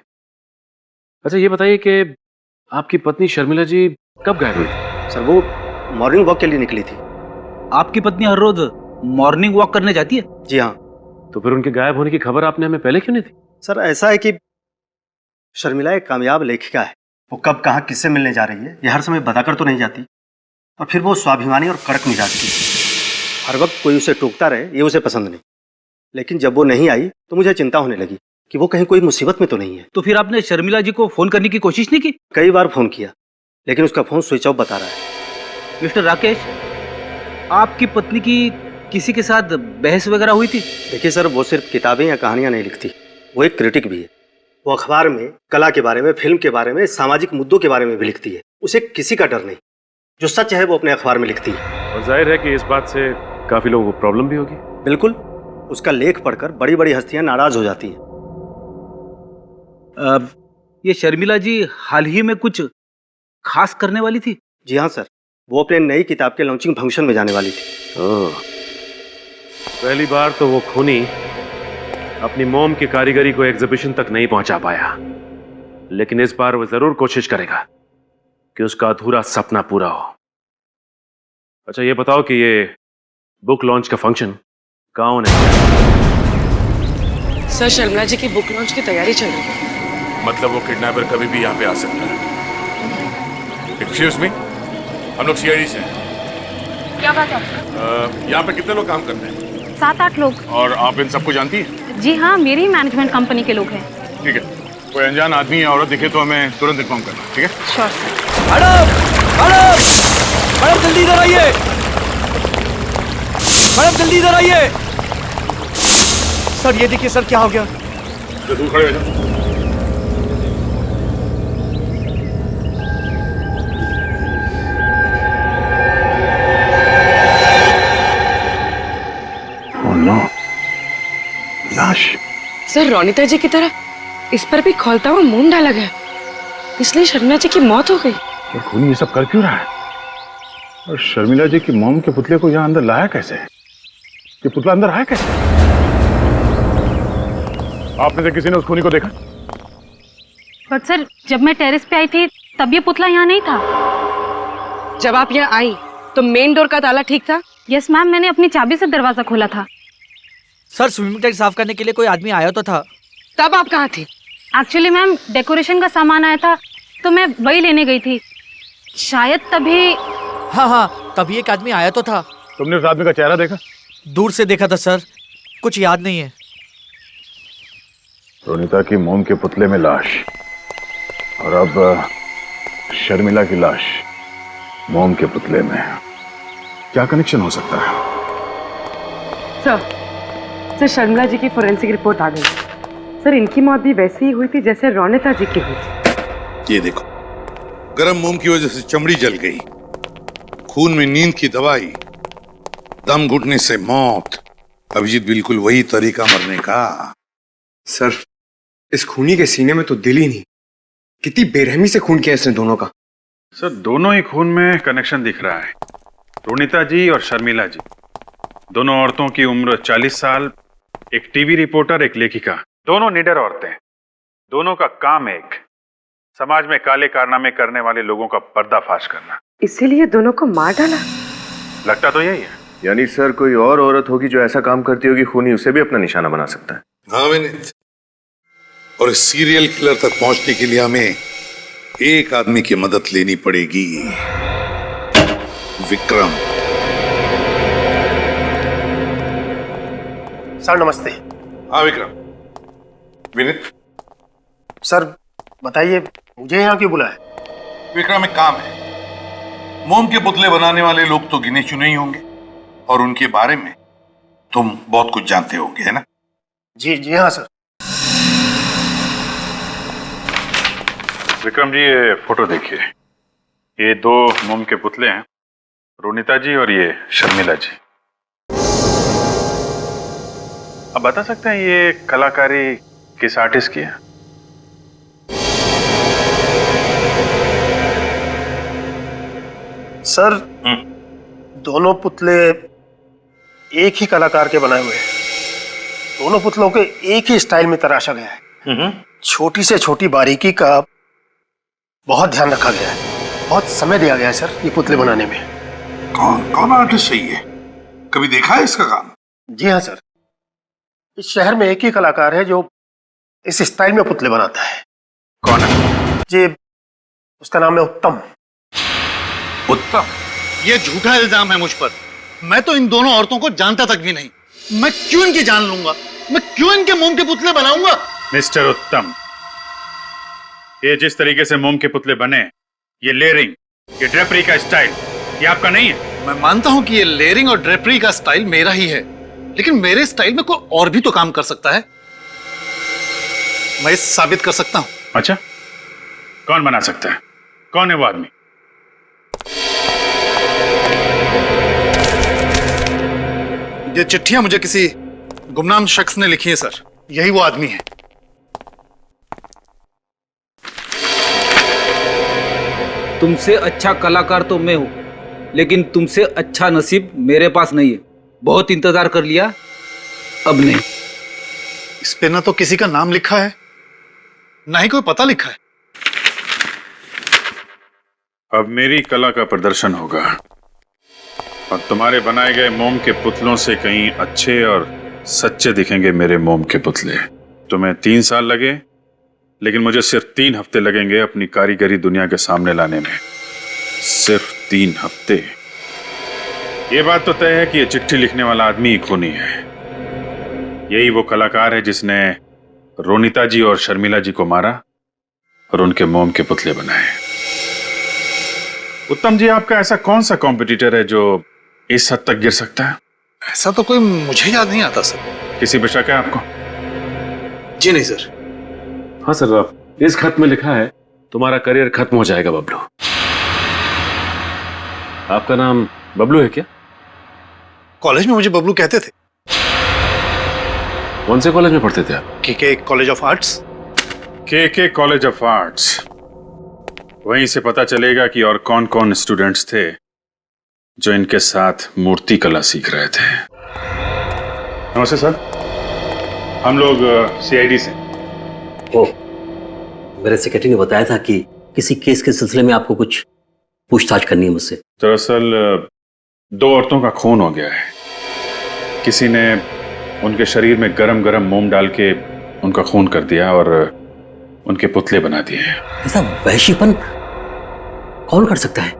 अच्छा ये बताइए कि आपकी पत्नी शर्मिला जी कब गायब हुई थी? सर वो मॉर्निंग वॉक के लिए निकली थी। आपकी पत्नी हर रोज मॉर्निंग वॉक करने जाती है? जी हाँ। तो फिर उनके गायब होने की खबर आपने हमें पहले क्यों नहीं दी? सर ऐसा है कि शर्मिला एक कामयाब लेखिका है। वो कब कहाँ किससे मिलने जा रही है ये हर समय बताकर तो नहीं जाती। और फिर वो स्वाभिमानी और कड़क मिजाज की, हर वक्त कोई उसे टोकता रहे ये उसे पसंद नहीं। लेकिन जब वो नहीं आई तो मुझे चिंता होने लगी कि वो कहीं कोई मुसीबत में तो नहीं है। तो फिर आपने शर्मिला जी को फोन करने की कोशिश नहीं की? कई बार फोन किया लेकिन उसका फोन स्विच ऑफ बता रहा है। मिस्टर राकेश, आपकी पत्नी की किसी के साथ बहस वगैरह हुई थी? देखिए सर, वो सिर्फ किताबें या कहानियां नहीं लिखती, वो एक क्रिटिक भी है। वो अखबार में कला के बारे में, फिल्म के बारे में, सामाजिक मुद्दों के बारे में भी लिखती है। उसे किसी का डर नहीं, जो सच है वो अपने अखबार में लिखती है। और जाहिर है कि इस बात से काफी लोगों को प्रॉब्लम भी होगी। बिल्कुल, उसका लेख पढ़कर बड़ी बड़ी हस्तियां नाराज हो जाती हैं। ये शर्मिला जी हाल ही में कुछ खास करने वाली थी? जी हाँ सर, वो अपने नई किताब के लॉन्चिंग फंक्शन में जाने वाली थी। ओह, पहली बार तो वो खूनी अपनी मोम की कारीगरी को एग्जीबिशन तक नहीं पहुंचा पाया, लेकिन इस बार वो जरूर कोशिश करेगा कि उसका अधूरा सपना पूरा हो। अच्छा ये बताओ कि ये बुक लॉन्च का फंक्शन कहाँ होने वाला है? सर शर्मिला जी की बुक लॉन्च की तैयारी चल रही है। मतलब वो किडनैपर कभी भी यहाँ पे आ सकता है। एक्सक्यूज मी, हम लोग सीआईडी से हैं। क्या बात है? यहाँ पे कितने लोग काम करते हैं? 7-8 लोग। और आप इन सबको जानती हैं? जी हाँ, मेरी मैनेजमेंट कंपनी के लोग हैं। ठीक है, कोई अनजान आदमी या औरत दिखे तो हमें तुरंत इन्फॉर्म करना, ठीक है? Sure sir. Madam, madam, madam जल्दी इधर आइए। मैडम जल्दी इधर आइए। सर ये देखिए सर, क्या हो गया? दूर खड़े हो जाओ। लाश। सर रोनिता जी की तरह इस पर भी खौलता हुआ मोम डाला गया, इसलिए शर्मिला जी की मौत हो गई। खूनी ये सब कर क्यों रहा है? और शर्मिला जी की मोम के पुतले को यहाँ अंदर लाया कैसे? ये पुतला अंदर आया कैसे? आपने से किसी ने उस खूनी को देखा? बट सर, जब मैं टेरेस पे आई थी तब ये पुतला यहाँ नहीं था। जब आप यहाँ आई तो मेन डोर का ताला ठीक था? यस मैम, मैंने अपनी चाबी से दरवाजा खोला था। सर स्विमिंग टैंक साफ करने के लिए कोई आदमी आया तो था। तब आप कहाँ थी? एक्चुअली मैम डेकोरेशन का सामान आया था तो मैं वही लेने गई थी, शायद तभी। हाँ, तभी एक आदमी आया तो था। तुमने उस आदमी का चेहरा देखा? दूर से देखा था सर, कुछ याद नहीं है। रोनिता की मोम के पुतले में लाश, और अब शर्मिला की लाश मोम के पुतले में। क्या कनेक्शन हो सकता है? सर शर्मिला जी की फोरेंसिक रिपोर्ट आ गई। सर इनकी मौत भी वैसे ही हुई थी जैसे रोनिता जी की हुई थी। ये देखो, गर्म मोम की वजह से चमड़ी जल गई, खून में नींद की दवाई, दम घुटने से मौत। अभिजीत बिल्कुल वही तरीका मरने का। सर इस खूनी के सीने में तो दिल ही नहीं। कितनी बेरहमी से खून किया इसने दोनों का। सर दोनों ही खून में कनेक्शन दिख रहा है। रोनिता जी और शर्मिला जी, दोनों औरतों की उम्र 40 साल, एक टीवी रिपोर्टर, एक लेखिका, दोनों निडर औरतें। दोनों का काम एक, समाज में काले कारनामे करने वाले लोगों का पर्दाफाश करना। इसीलिए दोनों को मार डाला? लगता तो यही है। यानी सर कोई और औरत होगी जो ऐसा काम करती होगी, खूनी उसे भी अपना निशाना बना सकता है। हाँ विनीत, और इस सीरियल किलर तक पहुंचने के लिए हमें एक आदमी की मदद लेनी पड़ेगी, विक्रम। सर नमस्ते। हाँ विक्रम। विनीत सर बताइए, मुझे यहाँ क्यों बुलाया? विक्रम एक काम है, मोम के पुतले बनाने वाले लोग तो गिने चुने ही होंगे, और उनके बारे में तुम बहुत कुछ जानते होंगे, है ना? जी हाँ सर। विक्रम जी ये फोटो देखिए, ये दो मोम के पुतले हैं, रोनिता जी और ये शर्मिला जी। अब बता सकते हैं ये कलाकारी किस आर्टिस्ट की है? सर दोनों पुतले एक ही कलाकार के बनाए हुए हैं। दोनों पुतलों के एक ही स्टाइल में तराशा गया है। छोटी से छोटी बारीकी का बहुत ध्यान रखा गया है, बहुत समय दिया गया है सर ये पुतले बनाने में। कौन कौन आर्टिस्ट चाहिए है? कभी देखा है इसका काम? जी हाँ सर, इस शहर में एक ही कलाकार है जो इस स्टाइल में पुतले बनाता है। कौन है जी? उसका नाम है उत्तम। उत्तम? ये झूठा इल्जाम है मुझ पर। मैं तो इन दोनों औरतों को जानता तक भी नहीं। मैं क्यों इनकी जान लूंगा? मैं क्यों इनके मोम के पुतले बनाऊंगा? मिस्टर उत्तम, ये जिस तरीके से मोम के पुतले बने, ये लेयरिंग, ये ड्रेपरी का स्टाइल, ये आपका नहीं है। मैं मानता हूं कि ये लेयरिंग और ड्रेपरी का स्टाइल मेरा ही है, लेकिन मेरे स्टाइल में कोई और भी तो काम कर सकता है। मैं इसे साबित कर सकता हूं। अच्छा, कौन बना सकता है? कौन है वो आदमी? ये चिट्ठियां मुझे किसी गुमनाम शख्स ने लिखी है सर। यही वो आदमी है। तुमसे अच्छा कलाकार तो मैं हूं, लेकिन तुमसे अच्छा नसीब मेरे पास नहीं है। बहुत इंतजार कर लिया, अब नहीं। इस पे ना तो किसी का नाम लिखा है, ना ही कोई पता लिखा है। अब मेरी कला का प्रदर्शन होगा और तुम्हारे बनाए गए मोम के पुतलों से कहीं अच्छे और सच्चे दिखेंगे मेरे मोम के पुतले। तुम्हें 3 साल लगे, लेकिन मुझे सिर्फ 3 हफ्ते लगेंगे अपनी कारीगरी दुनिया के सामने लाने में। सिर्फ 3 हफ्ते। ये बात तो तय है कि ये चिट्ठी लिखने वाला आदमी ही खूनी है। यही वो कलाकार है जिसने रोनिता जी और शर्मिला जी को मारा और उनके मोम के पुतले बनाए। उत्तम जी, आपका ऐसा कौन सा कॉम्पिटिटर है जो इस हद तक गिर सकता है? ऐसा तो कोई मुझे याद नहीं आता सर। किसी पे शक है आपको? जी नहीं सर। हाँ सर, इस खत में लिखा है तुम्हारा करियर खत्म हो जाएगा बबलू। आपका नाम बबलू है क्या? कॉलेज में मुझे बबलू कहते थे। कौन से कॉलेज में पढ़ते थे आप? के कॉलेज ऑफ आर्ट्स। के कॉलेज ऑफ आर्ट्स। वहीं से पता चलेगा कि और कौन कौन स्टूडेंट्स थे जो इनके साथ मूर्ति कला सीख रहे थे। नमस्ते सर, हम लोग सीआईडी से। ओह, मेरे सेक्रेटरी ने बताया था कि किसी केस के सिलसिले में आपको कुछ पूछताछ करनी है मुझसे। दरअसल 2 औरतों का खून हो गया है। किसी ने उनके शरीर में गरम गरम मोम डाल के उनका खून कर दिया और उनके पुतले बना दिए हैं। ऐसा वहशीपन कौन कर सकता है?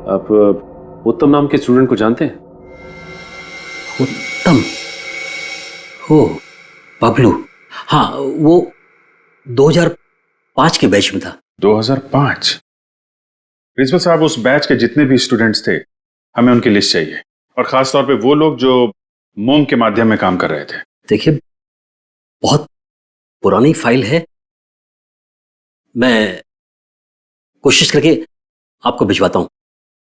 आप उत्तम नाम के स्टूडेंट को जानते हैं? उत्तम? हो, बबलू। हाँ, वो 2005 के बैच में था। 2005? प्रिंसिपल साहब, उस बैच के जितने भी स्टूडेंट्स थे, हमें उनकी लिस्ट चाहिए, और खास तौर पे वो लोग जो मोम के माध्यम में काम कर रहे थे। देखिए, बहुत पुरानी फाइल है, मैं कोशिश करके आपको भिजवाता हूं।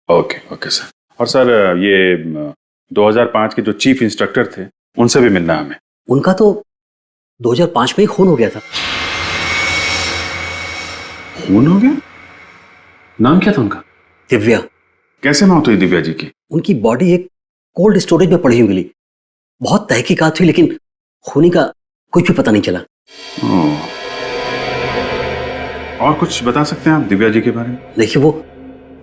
Okay sir. और सर, ये 2005 के जो चीफ इंस्ट्रक्टर थे, उनसे भी मिलना हमें। उनका तो 2005 में ही खून हो गया था। खून हो गया? नाम क्या था उनका? दिव्या। कैसे मौत हुई दिव्या जी की? उनकी बॉडी एक कोल्ड स्टोरेज में पड़ी हुई मिली। बहुत तहकीकात हुई, लेकिन खूनी का कुछ भी पता नहीं चला। और कुछ बता सकते हैं आप दिव्या जी के बारे में? देखिए, वो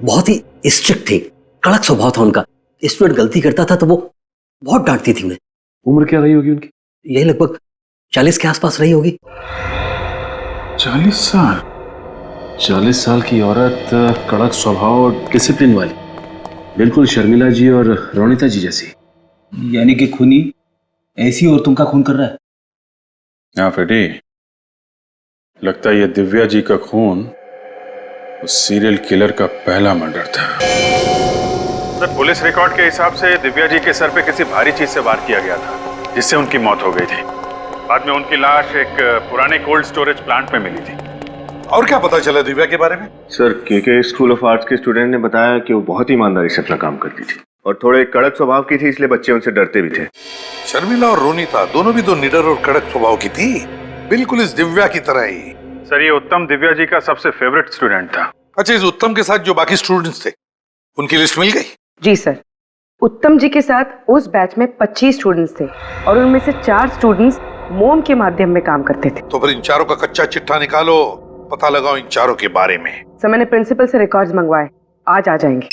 बहुत ही स्ट्रिक्ट थे, कड़क स्वभाव था उनका। स्टूडेंट गलती करता था तो वो बहुत डांटती थी उन्हें। उम्र क्या रही होगी उनकी? यही लगभग 40 के आसपास रही होगी। 40 साल? 40 साल की औरत, कड़क स्वभाव और डिसिप्लिन वाली, बिल्कुल शर्मिला जी और रोनिता जी जैसी। यानी कि खूनी ऐसी औरतों का खून कर रहा है? हाँ फेटी, लगता है ये दिव्या जी का खून उस सीरियल किलर का पहला मर्डर था। सर, पुलिस रिकॉर्ड के हिसाब से दिव्या जी के सर पे किसी भारी चीज से वार किया गया था, जिससे उनकी मौत हो गई थी। बाद में उनकी लाश एक पुराने कोल्ड स्टोरेज प्लांट में मिली थी। और क्या पता चला दिव्या के बारे में? सर, के स्कूल ऑफ आर्ट्स के स्टूडेंट ने बताया कि वो बहुत ईमानदारी से अपना काम करती थी और थोड़े कड़क स्वभाव की थी, इसलिए बच्चे उनसे डरते भी थे। शर्मिला और रोनिता दोनों भी तो निडर और कड़क स्वभाव की थी, बिल्कुल इस दिव्या की तरह ही। सर, ये उत्तम दिव्या जी का सबसे फेवरेट स्टूडेंट था। अच्छा, इस उत्तम के साथ जो बाकी स्टूडेंट्स थे, उनकी लिस्ट मिल गई? जी सर, उत्तम जी के साथ उस बैच में 25 स्टूडेंट्स थे और उनमें से 4 स्टूडेंट्स मोम के माध्यम में काम करते थे। तो फिर इन चारों का कच्चा चिट्ठा निकालो पता लगाओ इन चारों के बारे में। सर मैंने प्रिंसिपल से रिकॉर्ड्स मंगवाए, आज आ जाएंगे।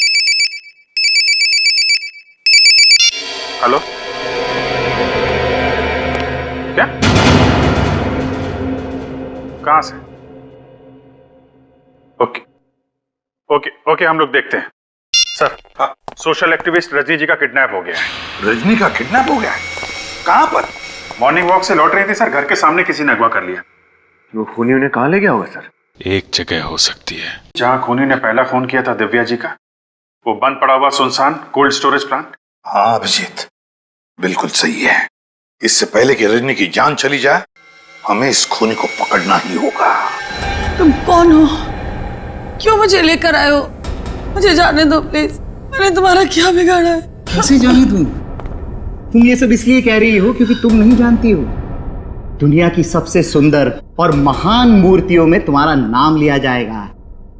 हेलो, क्या? कहां से? ओके ओके ओके, हम लोग देखते हैं। सर, सोशल एक्टिविस्ट रजनी जी का किडनैप हो गया है। रजनी का किडनैप हो गया है? कहां पर? मॉर्निंग वॉक से लौट रही थी सर, घर के सामने किसी ने अगवा कर लिया। वो खूनी उन्हें कहाँ ले गया होगा सर? एक जगह हो सकती है जहां खूनी ने पहला खून किया था दिव्या जी का, वो बंद पड़ा हुआ सुनसान कोल्ड स्टोरेज प्लांट। हाँ अभिजीत, बिल्कुल सही है। इससे पहले कि रजनी की जान चली जाए, हमें इस खूनी को पकड़ना ही होगा। तुम कौन हो? क्यों मुझे लेकर आए हो? मुझे जाने दो प्लीज। मैंने तुम्हारा क्या बिगाड़ा है? कैसे जाने दूं? तुम ये सब इसलिए कह रही हो क्योंकि तुम नहीं जानती हो, दुनिया की सबसे सुंदर और महान मूर्तियों में तुम्हारा नाम लिया जाएगा।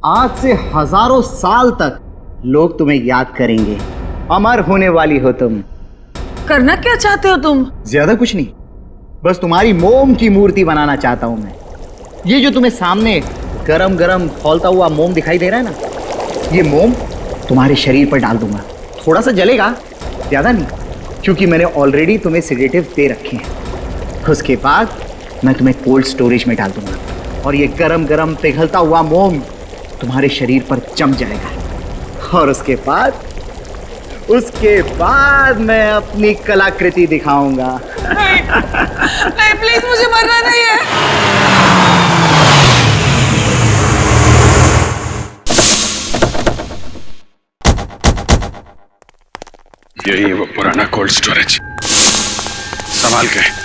आज से हजारों साल तक लोग तुम्हें याद करेंगे। अमर होने वाली हो तुम। करना क्या चाहते हो तुम? ज्यादा कुछ नहीं, बस तुम्हारी मोम की मूर्ति बनाना चाहता हूं मैं। ये जो तुम्हें सामने गरम गरम खौलता हुआ मोम दिखाई दे रहा है ना, ये मोम तुम्हारे शरीर पर डाल दूंगा। थोड़ा सा जलेगा, ज्यादा नहीं, क्योंकि मैंने ऑलरेडी तुम्हें सेडेटिव दे रखे हैं। उसके बाद मैं तुम्हें कोल्ड स्टोरेज में डाल दूंगा और ये गरम गरम पिघलता हुआ मोम तुम्हारे शरीर पर जम जाएगा। और उसके बाद मैं अपनी कलाकृति दिखाऊंगा। नहीं प्लीज, मुझे मरना नहीं है। यही है वो पुराना कोल्ड स्टोरेज, संभाल के।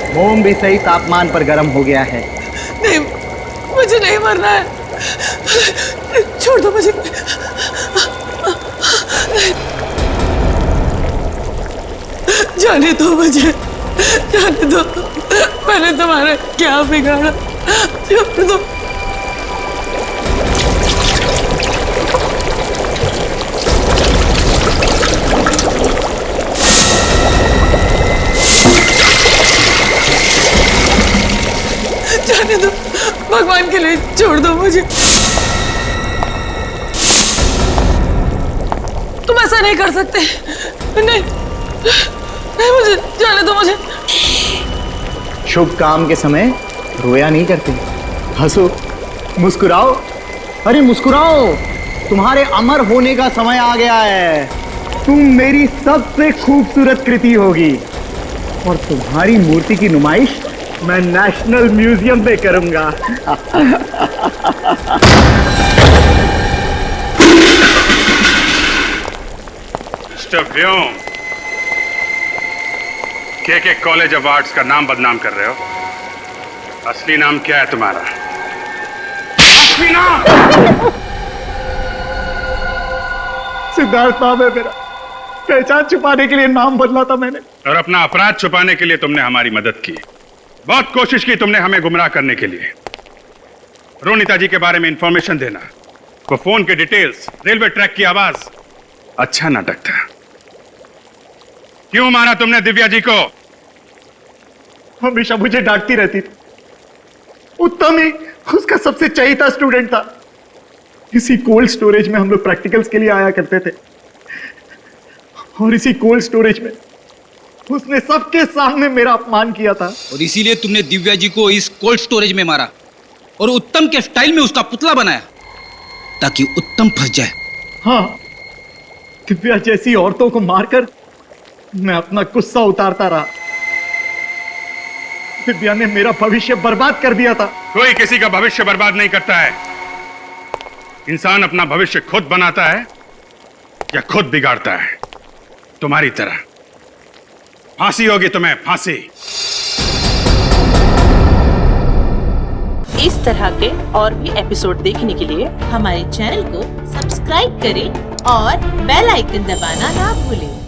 मोम भी सही तापमान पर गर्म हो गया है। नहीं, मुझे नहीं मरना है, छोड़ दो मुझे। जाने दो मुझे, जाने दो। मैंने तुम्हारा क्या बिगाड़ा? जाने दो। जाने दो, भगवान के लिए छोड़ दो मुझे। तुम ऐसा नहीं कर सकते। नहीं नहीं, मुझे जाने दो मुझे। शुभ काम के समय रोया नहीं करते, हंसो, मुस्कुराओ। अरे मुस्कुराओ, तुम्हारे अमर होने का समय आ गया है। तुम मेरी सबसे खूबसूरत कृति होगी और तुम्हारी मूर्ति की नुमाइश मैं नेशनल म्यूजियम में करूंगा। मिस्टर व्योम, के कॉलेज ऑफ आर्ट्स का नाम बदनाम कर रहे हो। असली नाम क्या है तुम्हारा? असली नाम? सिद्धार्थ नाम है मेरा। पहचान छुपाने के लिए नाम बदला था मैंने। और अपना अपराध छुपाने के लिए तुमने हमारी मदद की। बहुत कोशिश की तुमने हमें गुमराह करने के लिए। रोनिता जी के बारे में इंफॉर्मेशन देना, वो फोन के डिटेल्स, रेलवे ट्रैक की आवाज, अच्छा नाटक था। क्यों मारा तुमने दिव्या जी को? हमेशा मुझे डांटती रहती थी। उत्तम ही उसका सबसे चहेता स्टूडेंट था। इसी कोल्ड स्टोरेज में हम लोग प्रैक्टिकल्स के लिए आया करते थे और इसी कोल्ड स्टोरेज में उसने सबके सामने मेरा अपमान किया था। और इसीलिए तुमने दिव्या जी को इस कोल्ड स्टोरेज में मारा और उत्तम के स्टाइल में उसका पुतला बनाया ताकि उत्तम फंस जाए। हाँ, दिव्या जैसी औरतों को मारकर मैं अपना गुस्सा उतारता रहा। दिव्या ने मेरा भविष्य बर्बाद कर दिया था। कोई किसी का भविष्य बर्बाद नहीं करता है। इंसान अपना भविष्य खुद बनाता है या खुद बिगाड़ता है। तुम्हारी तरह। फांसी होगी तुम्हें, फांसी। इस तरह के और भी एपिसोड देखने के लिए हमारे चैनल को सब्सक्राइब करें और बेल आइकन दबाना ना भूलें।